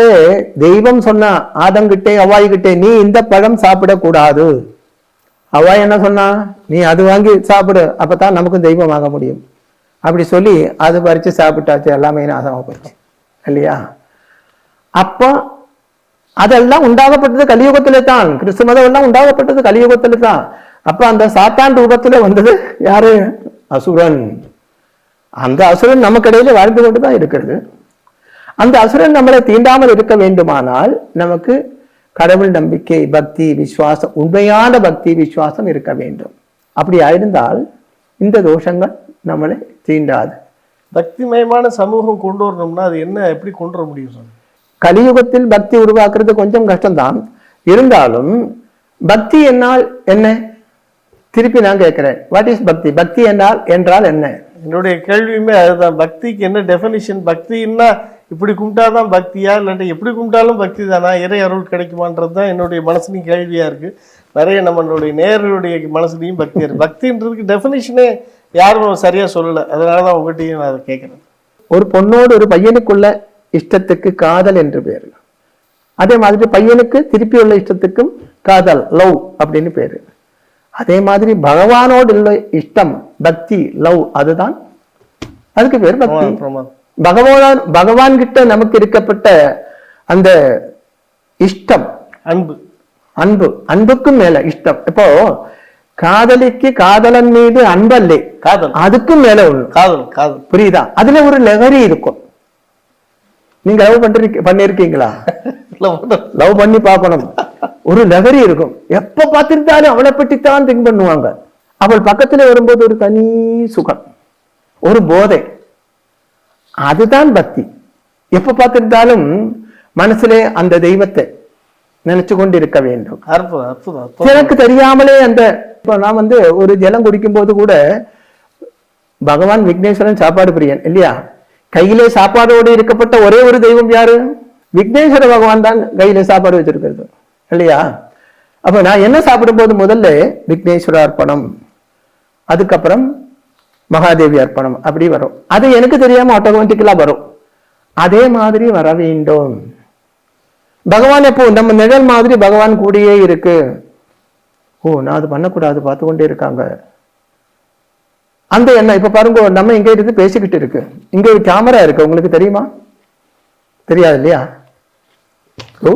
S2: தெய்வம் சொன்னா ஆதங்கிட்டே அவ்வாய்கிட்டே, நீ இந்த பழம் சாப்பிடக்கூடாது. அவ்வாய் என்ன சொன்னா, நீ அது வாங்கி சாப்பிடு, அப்பதான் நமக்கும் தெய்வம் ஆக முடியும் அப்படி சொல்லி அது பறிச்சு சாப்பிட்டாச்சு, எல்லாமே நாசமா போச்சு இல்லையா? அப்போ அதெல்லாம் உண்டாகப்பட்டது கலியுகத்திலே தான். கிறிஸ்து மதம் எல்லாம் உண்டாகப்பட்டது கலியுகத்திலே தான். அப்ப அந்த சாத்தான் ரூபத்துல வந்தது யாரு? அசுரன். அந்த அசுரன் நமக்கு இடையில வாழ்ந்து கொண்டுதான் இருக்கிறது. அந்த அசுரன் நம்மளை தீண்டாமல் இருக்க வேண்டுமானால் நமக்கு கடவுள் நம்பிக்கை, பக்தி, விசுவாசம், உண்மையான பக்தி விசுவாசம் இருக்க வேண்டும். அப்படி ஆயிருந்தால் இந்த தோஷங்கள் நம்மளை தீண்டாது.
S1: பக்திமயமான சமூகம் கொண்டு வரணும்னா அது என்ன, எப்படி கொண்டு வர முடியும்?
S2: கலியுகத்தில் பக்தி உருவாக்குறது கொஞ்சம் கஷ்டம்தான். இருந்தாலும் பக்தி என்னால் என்ன? திருப்பி நான் கேட்கிறேன், வாட் இஸ் பக்தி? பக்தி என்றால் என்ன?
S1: என்னுடைய கேள்வியுமே அதுதான். பக்திக்கு என்ன டெஃபினிஷன்? பக்தின்னா இப்படி கும்பிட்டாதான் பக்தியா, இல்லாட்டி எப்படி கும்பிட்டாலும் பக்தி தானா, இறை அருள் கிடைக்குமான்றது தான் என்னுடைய மனசுலையும் கேள்வியா இருக்கு. நிறைய நம்மளுடைய நேர்களுடைய மனசுலையும் பக்தியா இருக்கு. பக்தின்றதுக்கு டெஃபினிஷனே யாரும் சரியா சொல்லலை. அதனாலதான் உங்ககிட்டையும் நான் அதை கேட்கிறேன்.
S2: ஒரு பொண்ணோடு ஒரு பையனுக்குள்ள இஷ்டத்துக்கு காதல் என்று பேரு. அதே மாதிரி பையனுக்கு திருப்பி உள்ள இஷ்டத்துக்கும் காதல், லவ் அப்படின்னு பேரு. அதே மாதிரி பகவானோடு உள்ள இஷ்டம், பக்தி, லவ், அதுதான் அதுக்கு பேர் பக்தி. பகவான் கிட்ட நமக்கு இருக்கப்பட்ட அந்த இஷ்டம், அன்புக்கும் மேல இஷ்டம். இப்போ காதலிக்கு காதலன் மீது அன்பல்லே, காதல் அதுக்கும் மேல ஒண்ணு காதல். புரியுதா? அதுல ஒரு லெகரி இருக்கும். நீங்க லவ் பண்ணிருக்கீங்களா? லவ் பண்ணி பார்க்கணும். ஒரு லகரி இருக்கும். எப்ப பார்த்திருந்தாலும் அவளை பற்றித்தான் திங்க் பண்ணுவாங்க. அவள் பக்கத்துல வரும்போது ஒரு தனி சுகம், ஒரு போதை, அதுதான் பக்தி. எப்ப பார்த்திருந்தாலும் மனசுலே அந்த தெய்வத்தை நினைச்சு கொண்டு இருக்க வேண்டும்.
S1: அற்புதம் அற்புதம் அற்புதம்.
S2: எனக்கு தெரியாமலே அந்த இப்போ நான் ஒரு ஜலம் குடிக்கும் போது கூட பகவான் விக்னேஸ்வரன் சாப்பாடு பிரியன் இல்லையா, கையிலே சாப்பாடோடு இருக்கப்பட்ட ஒரே ஒரு தெய்வம் யாரு? விக்னேஸ்வர பகவான் தான் கையில சாப்பாடு வச்சிருக்கிறது இல்லையா. அப்ப நான் என்ன சாப்பிடும் போது முதல்ல விக்னேஸ்வர அர்ப்பணம், அதுக்கப்புறம் மகாதேவி அர்ப்பணம், அப்படி வரும். அது எனக்கு தெரியாம ஆட்டோமேட்டிக்கலா வரும். அதே மாதிரி வர வேண்டும். பகவான் எப்போ நம்ம நிழல் மாதிரி பகவான் கூடயே இருக்கு. ஓ, நான் அது பண்ணக்கூடாது, பார்த்து கொண்டே இருக்காங்க அந்த எண்ணம். இப்ப பாருங்க, நம்ம இங்க இருந்து பேசிக்கிட்டு இருக்கு, இங்க ஒரு கேமரா இருக்கு, உங்களுக்கு தெரியுமா? தெரியாது இல்லையா? ஓ,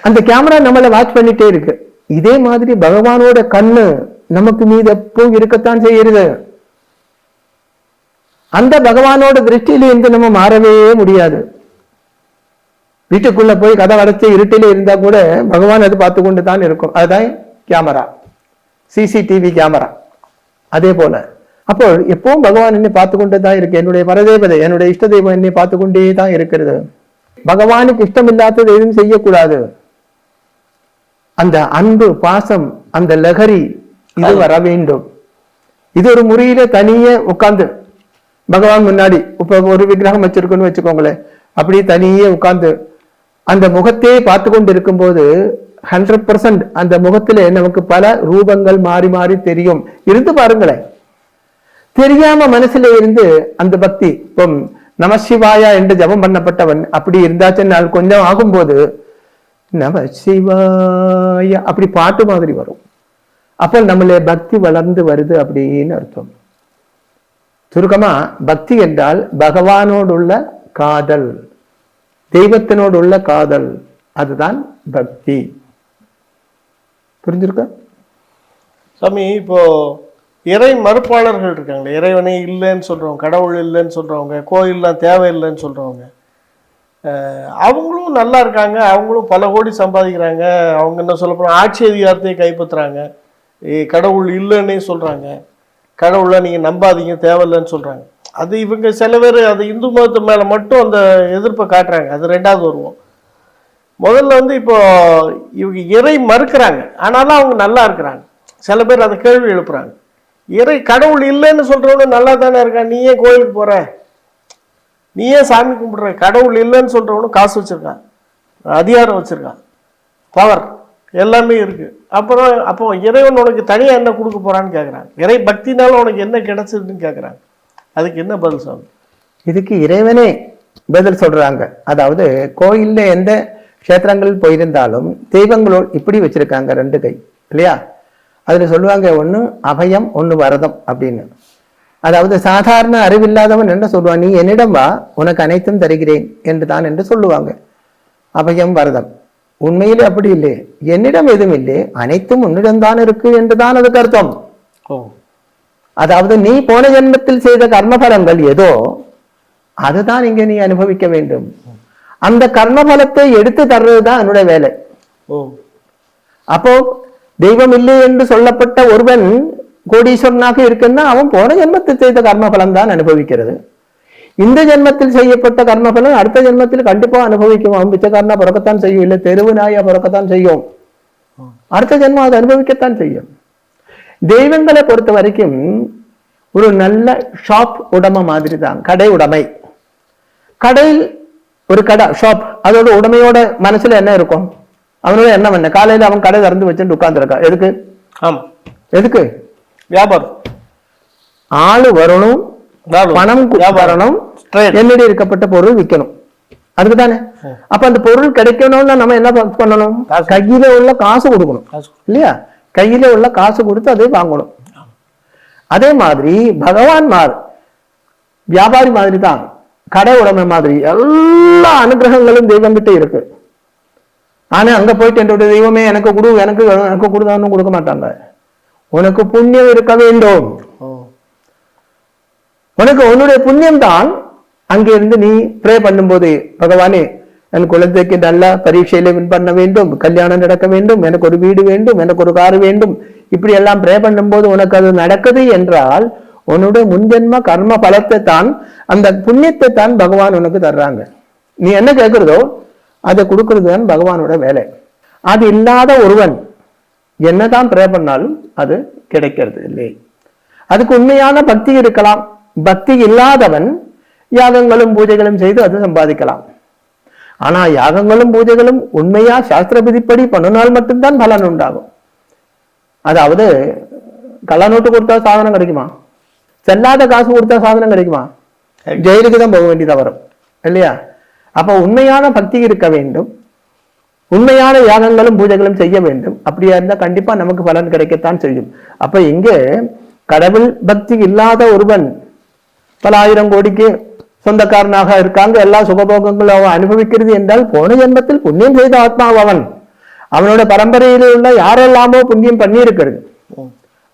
S2: அந்த கேமரா நம்மளை வாட்ச் பண்ணிட்டே இருக்கு. இதே மாதிரி பகவானோட கண்ணு நமக்கு மீது எப்போ இருக்கத்தான் செய்யறது. அந்த பகவானோட திருஷ்டியில இருந்து நம்ம மாறவே முடியாது. வீட்டுக்குள்ள போய் கதை அடைச்சு இருட்டில இருந்தா கூட பகவான் அது பார்த்து கொண்டு தான் இருக்கும். அதுதான் கேமரா, சிசிடிவி கேமரா. அதே போல அப்போ எப்பவும் பகவான் என்னை பார்த்து கொண்டு தான் இருக்கு. என்னுடைய பரதேவதை, என்னுடைய இஷ்ட தெய்வம் என்னை பார்த்து கொண்டே தான் இருக்கிறது. பகவானுக்கு இஷ்டம் இல்லாதது எதுவும் செய்யக்கூடாது. அந்த அன்பு, பாசம், அந்த லகரி இது வர வேண்டும். இது ஒரு முறையில தனியே உட்கார்ந்து பகவான் முன்னாடி இப்ப ஒரு விக்கிரகம் வச்சிருக்குன்னு வச்சுக்கோங்களேன், அப்படி தனியே உட்கார்ந்து அந்த முகத்தையே பார்த்து கொண்டு இருக்கும்போது 100% அந்த முகத்திலே நமக்கு பல ரூபங்கள் மாறி மாறி தெரியும். இருந்து பாருங்களேன், தெரியாம மனசுல இருந்து அந்த பக்தி, இப்போ நமசிவாயா என்று ஜபம் பண்ணப்பட்டவன் அப்படி இருந்தாச்சுன்னா கொஞ்சம் ஆகும்போது நமசிவாய அப்படி பாட்டு மாதிரி வரும். அப்போ நம்மளே பக்தி வளர்ந்து வருது அப்படின்னு அர்த்தம். சுருக்கமா பக்தி என்றால் பகவானோடு உள்ள காதல், தெய்வத்தினோடு உள்ள காதல், அதுதான் பக்தி. புரிஞ்சிருக்க
S1: சாமி? இப்போ இறை மறுப்பாளர்கள் இருக்காங்களே, இறைவனே இல்லைன்னு சொல்றவங்க, கடவுள் இல்லைன்னு சொல்றவங்க, கோயில்லாம் தேவையில்லைன்னு சொல்றவங்க, அவங்களும் நல்லா இருக்காங்க, அவங்களும் பல கோடி சம்பாதிக்கிறாங்க. அவங்க என்ன சொல்ல போனா ஆட்சி அதிகாரத்தை கைப்பற்றுறாங்க, கடவுள் இல்லைன்னே சொல்றாங்க, கடவுளை நீங்க நம்பாதீங்க, தேவையில்லைன்னு சொல்றாங்க. அது இவங்க சில பேர் அது இந்து மதத்து மேல மட்டும் அந்த எதிர்ப்பை காட்டுறாங்க. அது ரெண்டாவது வருவோம். முதல்ல இப்போ இவங்க இறை மறுக்கிறாங்க, ஆனாலும் அவங்க நல்லா இருக்கிறாங்க. சில பேர் அதை கேள்வி எழுப்புறாங்க, இறை கடவுள் இல்லைன்னு சொல்றவங்க நல்லா தானே இருக்கான், நீ ஏன் கோயிலுக்கு போற, நீ ஏன் சாமி கும்பிடுற? கடவுள் இல்லைன்னு சொல்றவனும் காசு வச்சிருக்கான், அதிகாரம் வச்சிருக்கான், பவர் எல்லாமே இருக்கு. அப்புறம் அப்போ இறைவன் உனக்கு தனியா என்ன கொடுக்க போறான்னு கேட்குறாங்க. இறை பக்தினால உனக்கு என்ன கிடைச்சதுன்னு கேட்குறாங்க. அதுக்கு என்ன பதில் சாமி?
S2: இதுக்கு இறைவனே பதில் சொல்றாங்க. அதாவது கோயில்ல எந்த கஷேத்திரங்கள் போயிருந்தாலும் தெய்வங்களோடு இப்படி வச்சிருக்காங்க, 2 கை இல்லையா? அதுல சொல்லுவாங்க, ஒண்ணு அபயம், ஒண்ணு வரதம் அப்படின்னு. அதாவது சாதாரண அறிவில்லாதவன் என்ன சொல்லுவான், நீ என்னிடம் வா, உனக்கு அனைத்தும் தருகிறேன் என்று தான் என்று சொல்லுவாங்க. அபயம், வரதம். உண்மையிலே அப்படி இல்லை, என்னிடம் எதுவும் இல்லை, அனைத்தும் உன்னிடம்தான் இருக்கு என்றுதான் அதுக்கு அர்த்தம். அதாவது நீ போன ஜென்மத்தில் செய்த கர்மபலங்கள் ஏதோ அதுதான் இங்க நீ அனுபவிக்க வேண்டும். அந்த கர்மபலத்தை எடுத்து தர்றதுதான் என்னுடைய வேலை. அப்போ தெய்வம் இல்லை என்று சொல்லப்பட்ட ஒருவன் கோடீஸ்வரனாக இருக்குன்னா அவன் போன ஜென்மத்தில் செய்த கர்மபலம் தான் அனுபவிக்கிறது. இந்த ஜென்மத்தில் செய்யப்பட்ட கர்மபலம் அடுத்த ஜென்மத்தில் கண்டிப்பா அனுபவிக்கும். அவன் பிச்சைக்காரனா பிறக்கத்தான் செய்யும், இல்லை தெருவு நாயா பிறக்கத்தான் செய்யும், அடுத்த ஜென்மம் அதை அனுபவிக்கத்தான் செய்யும். தெய்வங்களை பொறுத்த வரைக்கும் ஒரு நல்ல ஷாப் உடைமை மாதிரி தான், கடை உடைமை. கடையில் ஒரு கடை ஷாப், அதோட உடைமையோட மனசுல என்ன இருக்கும், அவனோட எண்ணம் என்ன? காலையில அவன் கடை திறந்து வச்சுட்டு உட்கார்ந்துருக்கா, எதுக்கு? எதுக்கு? வியாபாரம். ஆளு வரணும், பணம் வரணும், என்னடி இருக்கப்பட்ட பொருள் விற்கணும், அதுக்கு தானே. அப்ப அந்த பொருள் கிடைக்கணும்னா நம்ம என்ன பண்ணணும்? கையில உள்ள காசு கொடுக்கணும் இல்லையா? கையில உள்ள காசு கொடுத்து அதை வாங்கணும். அதே மாதிரி பகவான் வியாபாரி மாதிரி தான், கடை உடைமை மாதிரி. எல்லா அனுகிரகங்களும் தெய்வம் கிட்ட இருக்கு. ஆனா அங்க போயிட்டு என்னுடைய தெய்வமே எனக்கு கொடு, எனக்கு எனக்கு கொடுத்தான்னு கொடுக்க மாட்டாங்க. உனக்கு புண்ணியம் இருக்க வேண்டும். உனக்கு உன்னுடைய புண்ணியம் தான் அங்கிருந்து நீ ப்ரே பண்ணும்போது, பகவானே என் குழந்தைக்கு நல்ல பரீட்சையில வின் பண்ண வேண்டும், கல்யாணம் நடக்க வேண்டும், எனக்கு ஒரு வீடு வேண்டும், எனக்கு ஒரு கார் வேண்டும், இப்படி எல்லாம் ப்ரே பண்ணும்போது உனக்கு அது நடக்குது என்றால் உன்னுடைய முன்ஜென்ம கர்ம பலத்தை தான், அந்த புண்ணியத்தை தான் பகவான் உனக்கு தர்றாங்க. நீ என்ன கேட்கிறதோ அதை கொடுக்கறது தான் பகவானோட வேலை. அது இல்லாத ஒருவன் என்னதான் ப்ரே பண்ணாலும் அது கிடைக்கிறது இல்லை. அதுக்கு உண்மையான பக்தி இருக்கலாம். பக்தி இல்லாதவன் யாகங்களும் பூஜைகளும் செய்து அது சம்பாதிக்கலாம். ஆனா யாகங்களும் பூஜைகளும் உண்மையா சாஸ்திர விதிப்படி பண்ணினால் மட்டும்தான் பலன் உண்டாகும். அதாவது கள்ள நோட்டு கொடுத்தா சாதனம் கிடைக்குமா? செல்லாத காசு கொடுத்தா சாதனம் கிடைக்குமா? ஜெயிலுக்கு தான் போக வேண்டியதா வரும் இல்லையா? அப்ப உண்மையான பக்தி இருக்க வேண்டும், உண்மையான யாகங்களும் பூஜைகளும் செய்ய வேண்டும். அப்படியா இருந்தா கண்டிப்பா நமக்கு பலன் கிடைக்கத்தான் செய்யும். அப்ப இங்கே கடவுள் பக்தி இல்லாத ஒருவன் பல ஆயிரம் கோடிக்கு சொந்தக்காரனாக இருக்காங்க, எல்லா சுகபோகங்களும் அவன் அனுபவிக்கிறது என்றால் போன ஜென்மத்தில் புண்ணியம் செய்த ஆத்மாவை அவனோட பரம்பரையில் உள்ள யாரெல்லாமோ புண்ணியம் பண்ணி இருக்கிறது.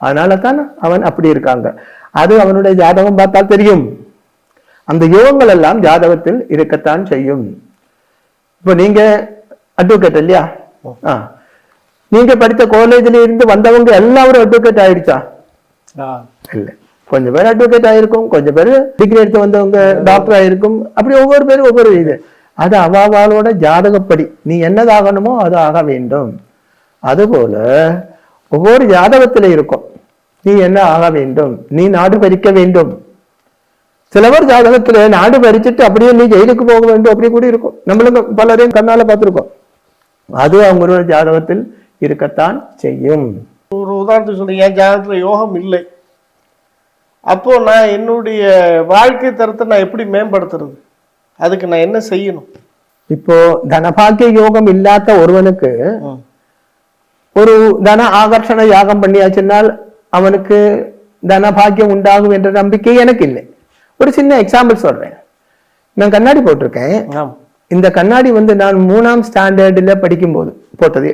S2: அதனால தான் அவன் அப்படி இருக்காங்க. அது அவனுடைய ஜாதகம் பார்த்தால் தெரியும். அந்த யோகங்கள் எல்லாம் ஜாதகத்தில் இருக்கத்தான் செய்யும். இப்போ நீங்க அட்வொகேட் இல்லையா? நீங்க படித்த காலேஜ்ல இருந்து வந்தவங்க எல்லாரும் அட்வொகேட் ஆயிடுச்சா? இல்ல. கொஞ்சம் பேர் அட்வொகேட் ஆயிருக்கும், கொஞ்சம் பேர் டிகிரி எடுத்து வந்தவங்க டாக்டர் ஆயிருக்கும். அப்படி ஒவ்வொரு பேரும் ஒவ்வொரு இது. அது அவாவாளோட ஜாதகப்படி நீ என்னதாகணுமோ அது ஆக வேண்டும். அதுபோல ஒவ்வொரு ஜாதகத்தில இருக்கும் நீ என்ன ஆக வேண்டும், நீ நாடு பறிக்க வேண்டும். சிலவர் ஜாதகத்துல நாடு பறிச்சுட்டு அப்படியே நீ ஜெயிலுக்கு போக வேண்டும் அப்படி கூட இருக்கும். நம்மளுக்கு பலரையும் கண்ணால பார்த்திருக்கோம். அது அவங்களோட ஜாதகத்தில் இருக்கத்தான் செய்யும்.
S1: ஒரு உதாரணத்துக்கு சொல்றீங்க, என் ஜாதகத்துல யோகம் இல்லை, அப்போ நான் என்னுடைய வாழ்க்கை தரத்தை நான் எப்படி மேம்படுத்துறது? அதுக்கு நான் என்ன செய்யணும்?
S2: இப்போ தனபாக்கிய யோகம் இல்லாத ஒருவனுக்கு ஒரு தன ஆகர்ஷண யாகம் பண்ணியாச்சுன்னால் அவனுக்கு தனபாக்கியம் உண்டாகும் என்ற நம்பிக்கை எனக்கு இல்லை. ஒரு சின்ன எக்ஸாம்பிள் சொல்றேன். நான் கண்ணாடி போட்டிருக்கேன். இந்த கண்ணாடி நான் 3ஆம் ஸ்டாண்டர்டில் படிக்கும் போது போட்டது.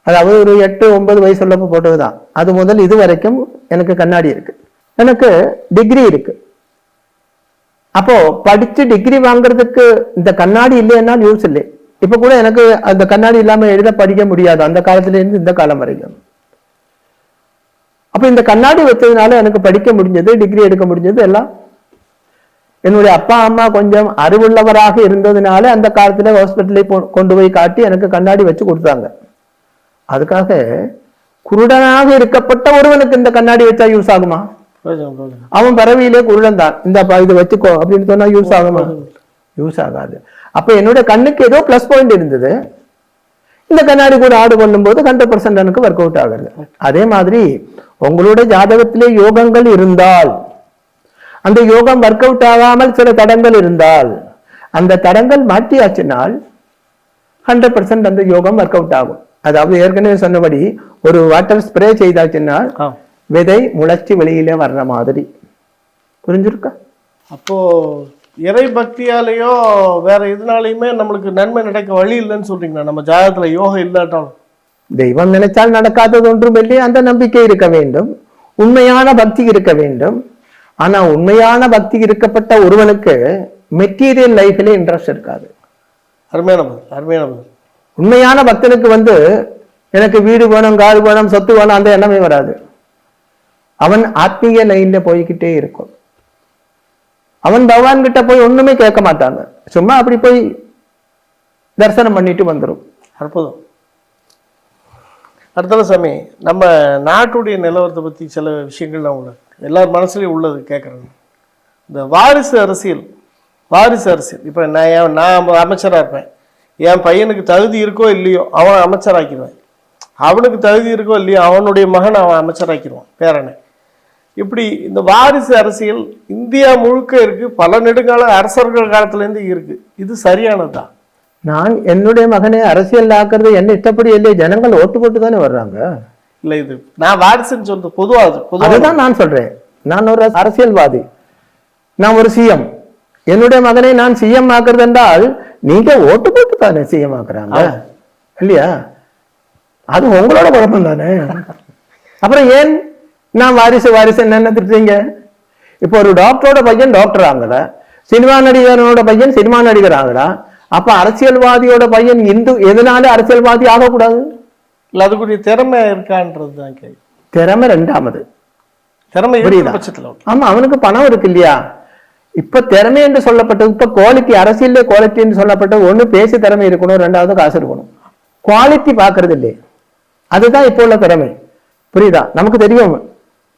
S2: அதாவது ஒரு 8-9 வயசு உள்ளப்ப போட்டதுதான். அது முதல் இது வரைக்கும் எனக்கு கண்ணாடி இருக்கு. எனக்கு டிகிரி இருக்கு. அப்போ படிச்சு டிகிரி வாங்குறதுக்கு இந்த கண்ணாடி இல்லைன்னா யூஸ் இல்லை. இப்ப கூட எனக்கு அந்த கண்ணாடி இல்லாம எழுத படிக்க முடியாது, அந்த காலத்துல இருந்து இந்த காலம் வரைக்கும். அப்ப இந்த கண்ணாடி வச்சதுனால எனக்கு படிக்க முடிஞ்சது, டிகிரி எடுக்க முடிஞ்சது எல்லாம். என்னுடைய அப்பா அம்மா கொஞ்சம் அறிவுள்ளவராக இருந்ததுனால அந்த காலத்துல ஹாஸ்பிட்டலை கொண்டு போய் காட்டி எனக்கு கண்ணாடி வச்சு கொடுத்தாங்க. அதுக்காக குருடனாக இருக்கப்பட்ட ஒருவனுக்கு இந்த கண்ணாடி வச்சா யூஸ் ஆகுமா? அவன் பறவையிலே குருடன் தான், இந்த இது வச்சுக்கோ அப்படின்னு சொன்னா யூஸ் ஆகுமா? யூஸ் ஆகாது. அப்ப என்னுடைய கண்ணுக்கு ஏதோ பிளஸ் பாயிண்ட் இருந்தது. இந்த கண்ணாடி கூட ஆடு பண்ணும் போது 100% எனக்கு ஒர்க் அவுட் ஆகுது. அதே மாதிரி உங்களுடைய ஜாதகத்திலே யோகங்கள் இருந்தால், அந்த யோகம் ஒர்க் அவுட் ஆகாமல் சில தடங்கள் இருந்தால், அந்த தடங்கள் மாற்றியாச்சினால் 100% அந்த யோகம் ஒர்க் அவுட் ஆகும். அதாவது ஏற்கனவே சொன்னபடி ஒரு வாட்டர் ஸ்ப்ரே செய்தாச்சுன்னா விதை முளைச்சி வெளியில வர்ற மாதிரி. புரிஞ்சிருக்கா?
S1: அப்போ இறை பக்தியாலேயோ வேற எதுனாலையுமே நம்மளுக்கு நன்மை நடக்க வழி இல்லைன்னு சொல்றீங்களா? நம்ம ஜாதகத்துல யோகம் இல்லாட்டாலும்
S2: தெய்வம் நினைச்சால் நடக்காதது ஒன்றும் இல்லை. அந்த நம்பிக்கை இருக்க வேண்டும், உண்மையான பக்தி இருக்க வேண்டும். ஆனா உண்மையான பக்தி இருக்கப்பட்ட ஒருவனுக்கு மெட்டீரியல் லைஃப்ல இன்ட்ரெஸ்ட் இருக்காது.
S1: அருமையான
S2: உண்மையான பக்தனுக்கு எனக்கு வீடு வேணும், கார் வேணும், சொத்து வேணும் அந்த எண்ணமே வராது. அவன் ஆத்மீக லைன்ல போய்கிட்டே இருக்கும். அவன் பகவான் கிட்ட போய் ஒண்ணுமே கேட்க மாட்டாங்க, சும்மா அப்படி போய் தரிசனம் பண்ணிட்டு வந்துடும்.
S1: அற்புதம். அடுத்த சாமி, நம்ம நாட்டுடைய நிலவரத்தை பத்தி சில விஷயங்கள் நான் உங்களுக்கு எல்லார் மனசுலயும் உள்ளது கேட்கறேன். இந்த வாரிசு அரசியல் இப்ப நான் அமைச்சரா இருப்பேன், என் பையனுக்கு தகுதி இருக்கோ இல்லையோ அவன் அமைச்சராக்கிடுவேன், அவனுக்கு தகுதி இருக்கோ இல்லையோ அவனுடைய மகன் அவன் அமைச்சராக்கிடுவான், பேரனை. இப்படி இந்த வாரிசு அரசியல் இந்தியா முழுக்க இருக்கு, பல நெடுங்கால அரசர்கள் காலத்துல இருந்து இருக்கு. இது சரியானதுதான்?
S2: நான் என்னுடைய மகனை அரசியல் ஆக்குறது என்ன இஷ்டப்படி இல்லையே, ஜனங்கள் ஓட்டு போட்டு தானே வர்றாங்க.
S1: இல்ல, இது நான் வாரிசுன்னு சொல்றது பொதுவாக
S2: நான் சொல்றேன். நான் ஒரு அரசியல்வாதி, நான் ஒரு சிஎம். என்னுடைய மகனை நான் சிஎம் ஆக்குறது என்றால் நீங்க ஓட்டு போட்டு தானே சிஎம் ஆக்குறாங்க இல்லையா? அது உங்களோட குழப்பம் தானே. அப்புறம் ஏன் நான் வாரிசு என்ன திட்டுறீங்க? இப்போ ஒரு டாக்டரோட பையன் டாக்டர் ஆகல, சினிமா நடிகரோட பையன் சினிமா நடிகர் ஆகலா, அப்ப அரசியல்வாதியோட பையன் எதனால அரசியல்வாதி ஆகக்கூடாது? இல்ல அதுக்குரிய திறமை இருக்கான்றது தான் கேள்வி. திறமை ரெண்டாமது, திறமை பட்சத்துல. ஆமா, அவனுக்கு பணம் இருக்கு இல்லையா? இப்ப திறமை என்று சொல்லப்பட்டது, இப்ப குவாலிட்டி, அரசியல் குவாலிட்டி என்று சொல்லப்பட்டது, ஒண்ணு பேசி திறமை இருக்கணும், ரெண்டாவது காசு இருக்கணும். குவாலிட்டி பாக்குறது இல்லையே, அதுதான் இப்போ உள்ள திறமை. புரியுதா? நமக்கு தெரியும்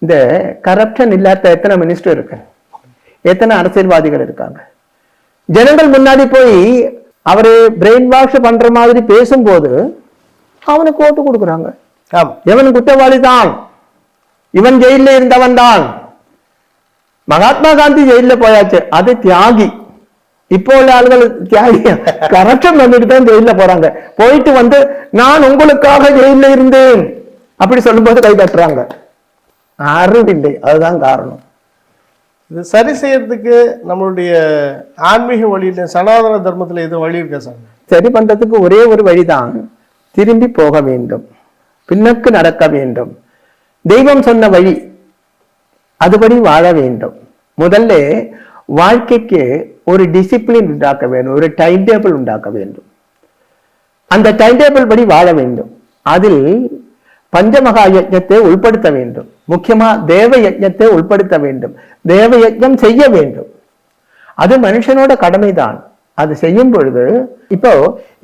S2: இந்த கரப்ஷன் இல்லாத எத்தனை மினிஸ்டர் இருக்கு, எத்தனை அரசியல்வாதிகள் இருக்காங்க. ஜனங்கள் முன்னாடி போய் அவரு பிரெயின் வாஷ் பண்ற மாதிரி பேசும்போது அவனுக்கு ஓட்டு கொடுக்குறாங்க. எவன் குற்றவாளி தான், இவன் ஜெயில இருந்தவன் தான். மகாத்மா காந்தி ஜெயில போயாச்சு, அது தியாகி. இப்போ உள்ள ஆளுகள் தியாகி, கரப்ஷன் பண்ணிட்டு தான் ஜெயில போறாங்க. போயிட்டு வந்து நான் உங்களுக்காக ஜெயில இருந்தேன் அப்படி சொல்லும்போது கை தட்டுறாங்க. அறிவில்லை, அதுதான் காரணம்.
S1: இது சரி செய்யறதுக்கு நம்மளுடைய ஆன்மீக வழியில, சனாதன தர்மத்துல எதுவும் வழி இருக்கா சார்?
S2: சரி பண்றதுக்கு ஒரே ஒரு வழிதான், திரும்பி போக வேண்டும், பின்னுக்கு நடக்க வேண்டும். தெய்வம் சொன்ன வழி அதுபடி வாழ வேண்டும். முதல்ல வாழ்க்கைக்கு ஒரு டிசிப்ளின் உண்டாக்க வேண்டும், ஒரு டைம் டேபிள் உண்டாக்க வேண்டும். அந்த டைம் டேபிள் படி வாழ வேண்டும். அதில் பஞ்சமகா யஜ்ஞத்தை உள்படுத்த வேண்டும். முக்கியமா தேவ யஜ்ஞத்தை உள்படுத்த வேண்டும். தேவ யஜ்ஞம் செய்ய வேண்டும். அது மனுஷனோட கடமைதான். அது செய்யும் பொழுது இப்போ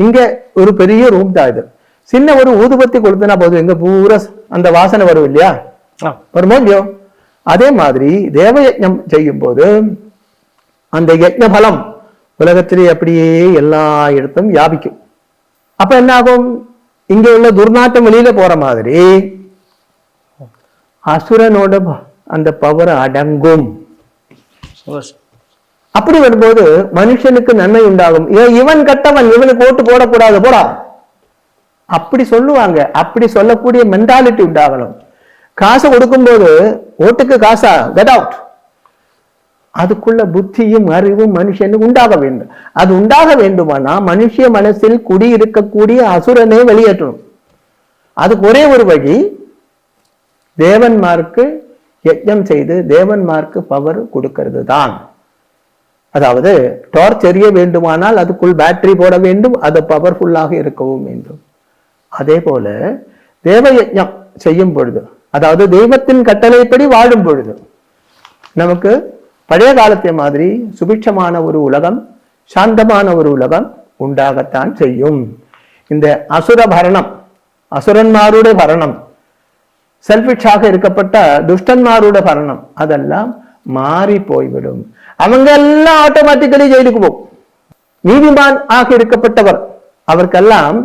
S2: இங்க ஒரு பெரிய ரூம் தான், இது சின்ன ஒரு ஊதுபத்தி கொடுத்தனா போதும், எங்க பூரா அந்த வாசனை வரும் இல்லையா? வருமோ இல்லையோ? அதே மாதிரி தேவ யஜ்ஞம் செய்யும் போது அந்த யஜ்ஞ பலம் உலகத்திலே அப்படியே எல்லா இடத்தும் வியாபிக்கும். அப்ப என்ன ஆகும்? இங்க உள்ள துர்நாட்டம் வெளியில போற மாதிரி அசுரனோட அந்த பவர் அடங்கும். அப்படி வரும்போது மனுஷனுக்கு நன்மை உண்டாகும். இவன் கட்டவன், இவனுக்கு ஓட்டு போடக்கூடாது போடா அப்படி சொல்லுவாங்க. அப்படி சொல்லக்கூடிய மென்டாலிட்டி உண்டாகணும். காசு கொடுக்கும் போது ஓட்டுக்கு காசா, கெட் அவுட். அதுக்குள்ள புத்தியும் அறிவும் மனுஷனுக்கு உண்டாக வேண்டும். அது உண்டாக வேண்டுமானா மனுஷ மனசில் குடியிருக்கக்கூடிய அசுரனை வெளியேற்றணும். அதுக்கு ஒரே ஒரு வழி, தேவன்மார்க்கு யஜ்ஞம் செய்து தேவன்மார்க்கு பவர் கொடுக்கிறது தான். அதாவது டார்ச் எரிய வேண்டுமானால் அதுக்குள் பேட்டரி போட வேண்டும், அது பவர்ஃபுல்லாக இருக்கவும் வேண்டும். அதே போல தேவ யஜ்ஞம் செய்யும் பொழுது, அதாவது தெய்வத்தின் கட்டளைப்படி வாழும் பொழுது நமக்கு பழைய காலத்தை மாதிரி சுபிட்சமான ஒரு உலகம், சாந்தமான ஒரு உலகம் உண்டாகத்தான் செய்யும். இந்த அசுர பரணம், அசுரன்மாருடைய பரணம், செல்பிஷாக இருக்கப்பட்ட துஷ்டன்மாருடைய பரணம், அதெல்லாம் மாறி போய்விடும். அவங்க எல்லாம் ஆட்டோமேட்டிக்கலி ஜெயிலுக்கு போகும். நீதிமான் ஆக இருக்கப்பட்டவர், அவருக்கெல்லாம்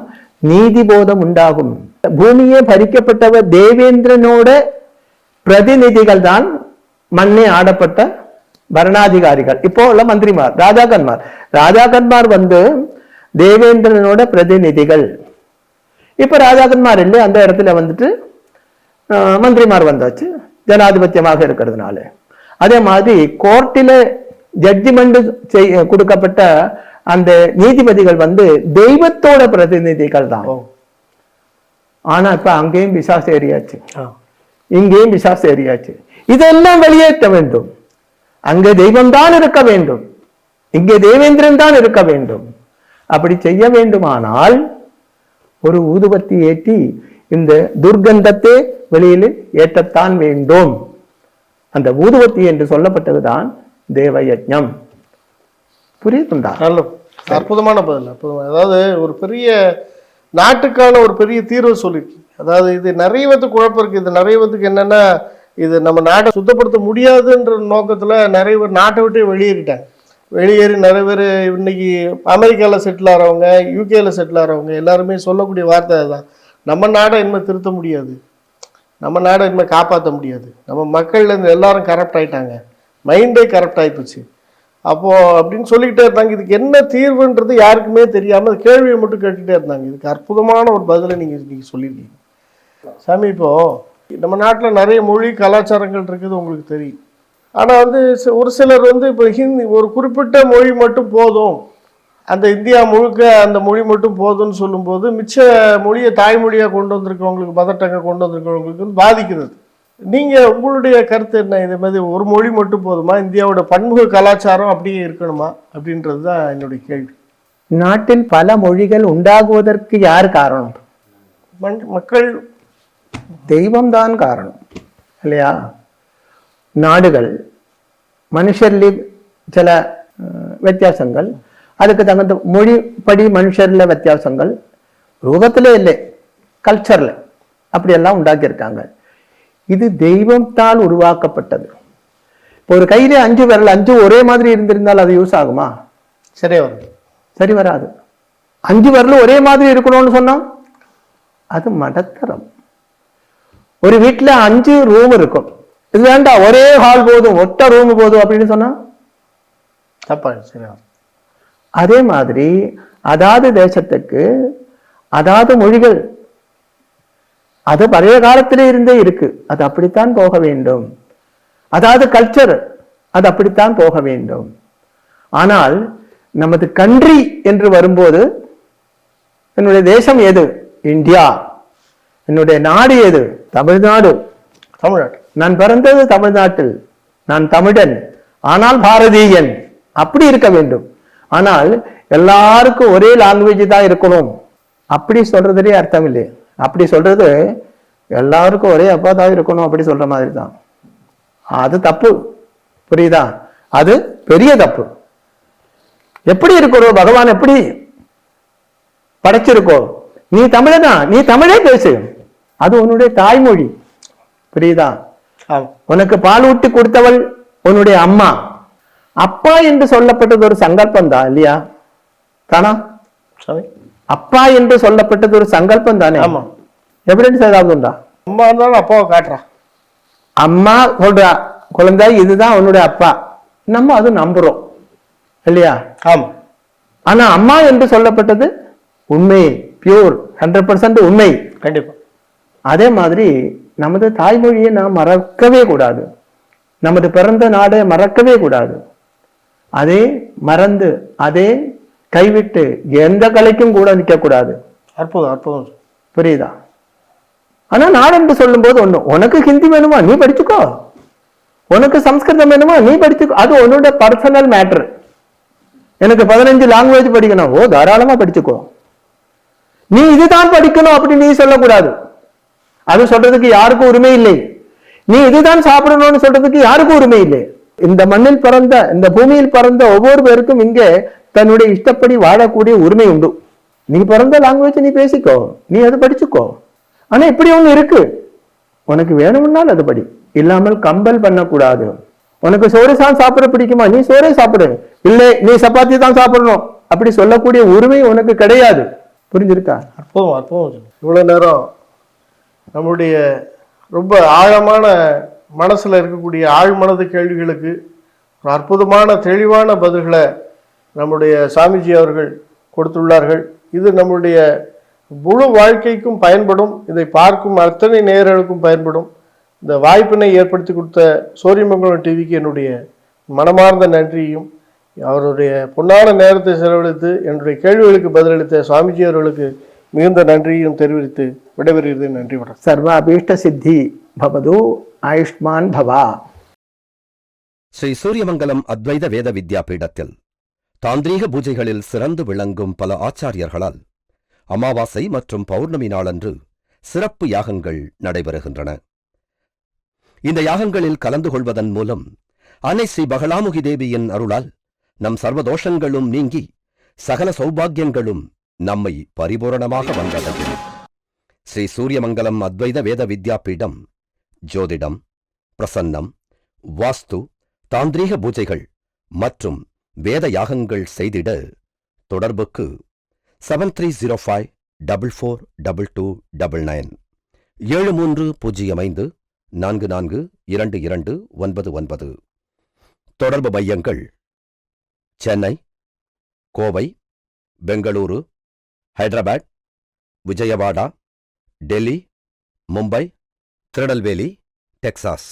S2: நீதி போதம் உண்டாகும். பூமியே பறிக்கப்பட்டவர் தேவேந்திரனோட பிரதிநிதிகள் தான் மண்ணே ஆடப்பட்ட பரணாதிகாரிகள். இப்போ உள்ள மந்திரிமார், ராஜாக்கன்மார். ராஜாக்கன்மார் வந்து தேவேந்திரனோட பிரதிநிதிகள். இப்ப ராஜாக்கன்மார் இல்லை, அந்த இடத்துல வந்துட்டு மந்திரிமார் வந்தாச்சு, ஜனாதிபத்தியமாக இருக்கிறதுனால. அதே மாதிரி கோர்ட்டில ஜட்ஜ்மெண்ட் கொடுக்கப்பட்ட அந்த நீதிபதிகள் வந்து தெய்வத்தோட பிரதிநிதிகள் தான். ஆனா இப்ப அங்கேயும் பிசாசு ஏறியாச்சு, இங்கேயும் பிசாசு ஏறியாச்சு. இதெல்லாம் வெளியேற்ற வேண்டும். அங்கே தெய்வம் தான் இருக்க வேண்டும், இங்கே தேவேந்திரன் தான் இருக்க வேண்டும். அப்படி செய்ய வேண்டுமானால் ஒரு ஊதுபத்தி ஏற்றி இந்த துர்கந்தத்தை வெளியில் ஏற்றத்தான் வேண்டும். அந்த ஊதுபத்தி என்று சொல்லப்பட்டதுதான் தேவ யஜ்ஞம். புரியுதுண்டா?
S1: நல்ல அற்புதமான பதில், அற்புதமான. அதாவது ஒரு பெரிய நாட்டுக்கான ஒரு பெரிய தீர்வு சொல்லியிருக்கீங்க. அதாவது இது நிறையத்துக்கு குழப்பம் இருக்கு. இது நிறையத்துக்கு என்னன்னா, இது நம்ம நாட்டை சுத்தப்படுத்த முடியாதுன்ற நோக்கத்துல நிறைய பேர் நாட்டை விட்டு வெளியேறிட்டாங்க. வெளியேறி நிறைய பேர் இன்னைக்கு அமெரிக்காவில் செட்டில் ஆகிறவங்க, யூகேல செட்டில் ஆகிறவங்க எல்லாருமே சொல்லக்கூடிய வார்த்தை அதுதான், நம்ம நாடை இனிமேல் திருத்த முடியாது, நம்ம நாடை இனிமேல் காப்பாற்ற முடியாது, நம்ம மக்கள்லேருந்து எல்லாரும் கரப்ட் ஆகிட்டாங்க, மைண்டே கரப்ட் ஆகிப்போச்சு அப்போது அப்படின்னு சொல்லிக்கிட்டே இருந்தாங்க. இதுக்கு என்ன தீர்வுன்றது யாருக்குமே தெரியாமல் கேள்வியை மட்டும் கேட்டுகிட்டே இருந்தாங்க. இதுக்கு அற்புதமான ஒரு பதிலை நீங்கள் சொல்லியிருக்கீங்க சாமி. இப்போது நம்ம நாட்டில் நிறைய மொழி கலாச்சாரங்கள் இருக்குது, உங்களுக்கு தெரியும். ஆனால் வந்து ஒரு சிலர் வந்து இப்போ ஹிந்தி ஒரு குறிப்பிட்ட மொழி மட்டும் போதும், அந்த இந்தியா முழுக்க அந்த மொழி மட்டும் போதும்னு சொல்லும்போது மிச்ச மொழியை தாய்மொழியாக கொண்டு வந்திருக்கவங்களுக்கு, மதர் டங்கை கொண்டு வந்திருக்கவங்களுக்கு வந்து பாதிக்கிறது. நீங்கள் உங்களுடைய கருத்து என்ன? இதே மாதிரி ஒரு மொழி மட்டும் போதுமா, இந்தியாவோட பன்முக கலாச்சாரம் அப்படியே இருக்கணுமா அப்படின்றது தான் என்னுடைய கேள்வி.
S2: நாட்டில் பல மொழிகள் உண்டாகுவதற்கு யார் காரணம்?
S1: மக்கள்,
S2: தெய்வம்தான் காரணம் இல்லையா? நாடுகள் மனுஷர்லி சில வித்தியாசங்கள், அதுக்கு தகுந்த மொழிப்படி மனுஷர்ல வித்தியாசங்கள், ரூபத்திலே இல்லை, கல்ச்சர்ல அப்படியெல்லாம் உண்டாக்கியிருக்காங்க. இது தெய்வத்தால் உருவாக்கப்பட்டது. இப்போ ஒரு கையிலே 5 விரல் 5 ஒரே மாதிரி இருந்திருந்தால் அது யூஸ் ஆகுமா?
S1: சரியா வருது,
S2: சரி வராது. 5 விரலும் ஒரே மாதிரி இருக்கணும்னு சொன்னா அது மடத்தரம். ஒரு வீட்டுல 5 ரூம் இருக்கும், இது வேண்டாம் ஒரே ஹால் போதும், ஒட்ட ரூம் போதும் அப்படின்னு சொன்னா
S1: தப்பா. சரியா.
S2: அதே மாதிரி அதாவது தேசத்துக்கு அதாவது மொழிகள் அது பழைய காலத்திலே இருந்தே இருக்கு, அது அப்படித்தான் போக வேண்டும். அதாவது கல்ச்சர் அது அப்படித்தான் போக வேண்டும். ஆனால் நமது கண்ட்ரி என்று வரும்போது என்னுடைய தேசம் எது? இந்தியா. என்னுடைய நாடு எது? தமிழ்நாடு.
S1: தமிழ்நாடு.
S2: நான் பிறந்தது தமிழ்நாட்டில், நான் தமிழன், ஆனால் பாரதியன். அப்படி இருக்க வேண்டும். ஆனால் எல்லாருக்கும் ஒரே லாங்குவேஜ் தான் இருக்கணும் அப்படி சொல்றதுலே அர்த்தம் இல்லை. அப்படி சொல்றது எல்லாருக்கும் ஒரே அப்பா தான் இருக்கணும் அப்படி சொல்ற மாதிரி தான். அது தப்பு, புரியுதா? அது பெரிய தப்பு. எப்படி இருக்கிறோம்? பகவான் எப்படி படைச்சிருக்கோ? நீ தமிழனா, நீ தமிழே பேசு, அது உன்னுடைய தாய்மொழி, புரியுதா? உனக்கு பால் ஊட்டி கொடுத்தவள் உன்னுடைய அம்மா. அப்பா என்று சொல்லப்பட்டது ஒரு சங்கல்பம் தான் இல்லையா? தானா? அப்பா என்று சொல்லப்பட்டது ஒரு சங்கல்பம் தானே?
S1: ஆமா.
S2: எவிடன்ஸ் ஏதாவது உண்டா?
S1: அம்மா இருந்தாலும் அப்பாவை காட்டுறா.
S2: அம்மா சொல்றா, குழந்தை இதுதான் உன்னுடைய அப்பா, நம்ம அது நம்புறோம் இல்லையா?
S1: ஆமா.
S2: ஆனா அம்மா என்று சொல்லப்பட்டது உண்மை, பியூர் 100% உண்மை.
S1: கண்டிப்பா.
S2: அதே மாதிரி நமது தாய்மொழியை நாம் மறக்கவே கூடாது, நமது பிறந்த நாடை மறக்கவே கூடாது. அதே மறந்து அதே கைவிட்டு எந்த கலைக்கும் கூட நிற்க கூடாது.
S1: அற்புதம், அற்புதம்,
S2: புரியுதா? ஆனா நாடு என்று சொல்லும் போது ஒண்ணு, உனக்கு ஹிந்தி வேணுமா நீ படிச்சுக்கோ, உனக்கு சம்ஸ்கிருதம் வேணுமா நீ படிச்சுக்கோ, அது உன்னோட பர்சனல் மேட்டர். எனக்கு 15 லாங்குவேஜ் படிக்கணும், ஓ தாராளமா படிச்சுக்கோ. நீ இதுதான் படிக்கணும் அப்படி நீ சொல்லக்கூடாது, அது சொல்றதுக்கு யாருக்கும் உரிமை இல்லை. நீ இதுதான் சாப்பிடணும்னு சொல்றதுக்கு யாருக்கும் உரிமை இல்லை. இந்த மண்ணில் பிறந்த, இந்த பூமியில் பிறந்த ஒவ்வொரு பேருக்கும் இங்கே தன்னுடைய இஷ்டப்படி வாழக்கூடிய உரிமை உண்டு. நீ பிறந்த லாங்குவேஜ் நீ பேசிக்கோ, நீ அது படிச்சுக்கோ. ஆனா இப்படி ஒண்ணு இருக்கு, உனக்கு வேணும்னால் அது படி, இல்லாமல் கம்பல் பண்ணக்கூடாது. உனக்கு சோறு தான் சாப்பிட பிடிக்குமா, நீ சோறே சாப்பிடு, இல்லை நீ சப்பாத்தி தான் சாப்பிடணும் அப்படி சொல்லக்கூடிய உரிமை உனக்கு கிடையாது. புரிஞ்சிருக்கா?
S1: அற்புதம், அற்புதம். இவ்வளவு நேரம் நம்முடைய ரொம்ப ஆழமான மனசுல இருக்கக்கூடிய ஆழ்மனது கேள்விகளுக்கு ஒரு அற்புதமான தெளிவான பதில்களை நம்முடைய சாமிஜி அவர்கள் கொடுத்துள்ளார்கள். இது நம்முடைய முழு வாழ்க்கைக்கும் பயன்படும், இதை பார்க்கும் அத்தனை நேயர்களுக்கும் பயன்படும். இந்த வாய்ப்பினை ஏற்படுத்தி கொடுத்த சூரியமங்கலம் டிவிக்கு என்னுடைய மனமார்ந்த நன்றியும், அவருடைய பொன்னான நேரத்தை செலவழித்து என்னுடைய கேள்விகளுக்கு பதிலளித்த சுவாமிஜி அவர்களுக்கு மிகுந்த நன்றியும் தெரிவித்து விடைபெறுகிறது. நன்றி, வணக்கம்.
S2: சர்வ அபீஷ்ட சித்தி பவது, ஆயுஷ்மான் பவா.
S3: ஸ்ரீ சூரியமங்கலம் அத்வைத வேத வித்யாபீடத்தில் தாந்திரீக பூஜைகளில் சிறந்து விளங்கும் பல ஆச்சாரியர்களால் அமாவாசை மற்றும் பௌர்ணமி நாளன்று சிறப்பு யாகங்கள் நடைபெறுகின்றன. இந்த யாகங்களில் கலந்து கொள்வதன் மூலம் அன்னை ஸ்ரீ பகலாமுகி தேவியின் அருளால் நம் சர்வதோஷங்களும் நீங்கி சகல சௌபாகியங்களும் நம்மை பரிபூரணமாக வந்தடையும். ஸ்ரீ சூரியமங்கலம் அத்வைத வேத வித்யாபீடம் ஜோதிடம், பிரசன்னம், வாஸ்து, தாந்திரீக பூஜைகள் மற்றும் வேத யாகங்கள் செய்திட தொடர்புக்கு 7305442299 7305442299. தொடர்பு மையங்கள் சென்னை, கோவை, பெங்களூரு, ஹைதராபாத், விஜயவாடா, டெல்லி, மும்பை, திருநெல்வேலி, டெக்சாஸ்.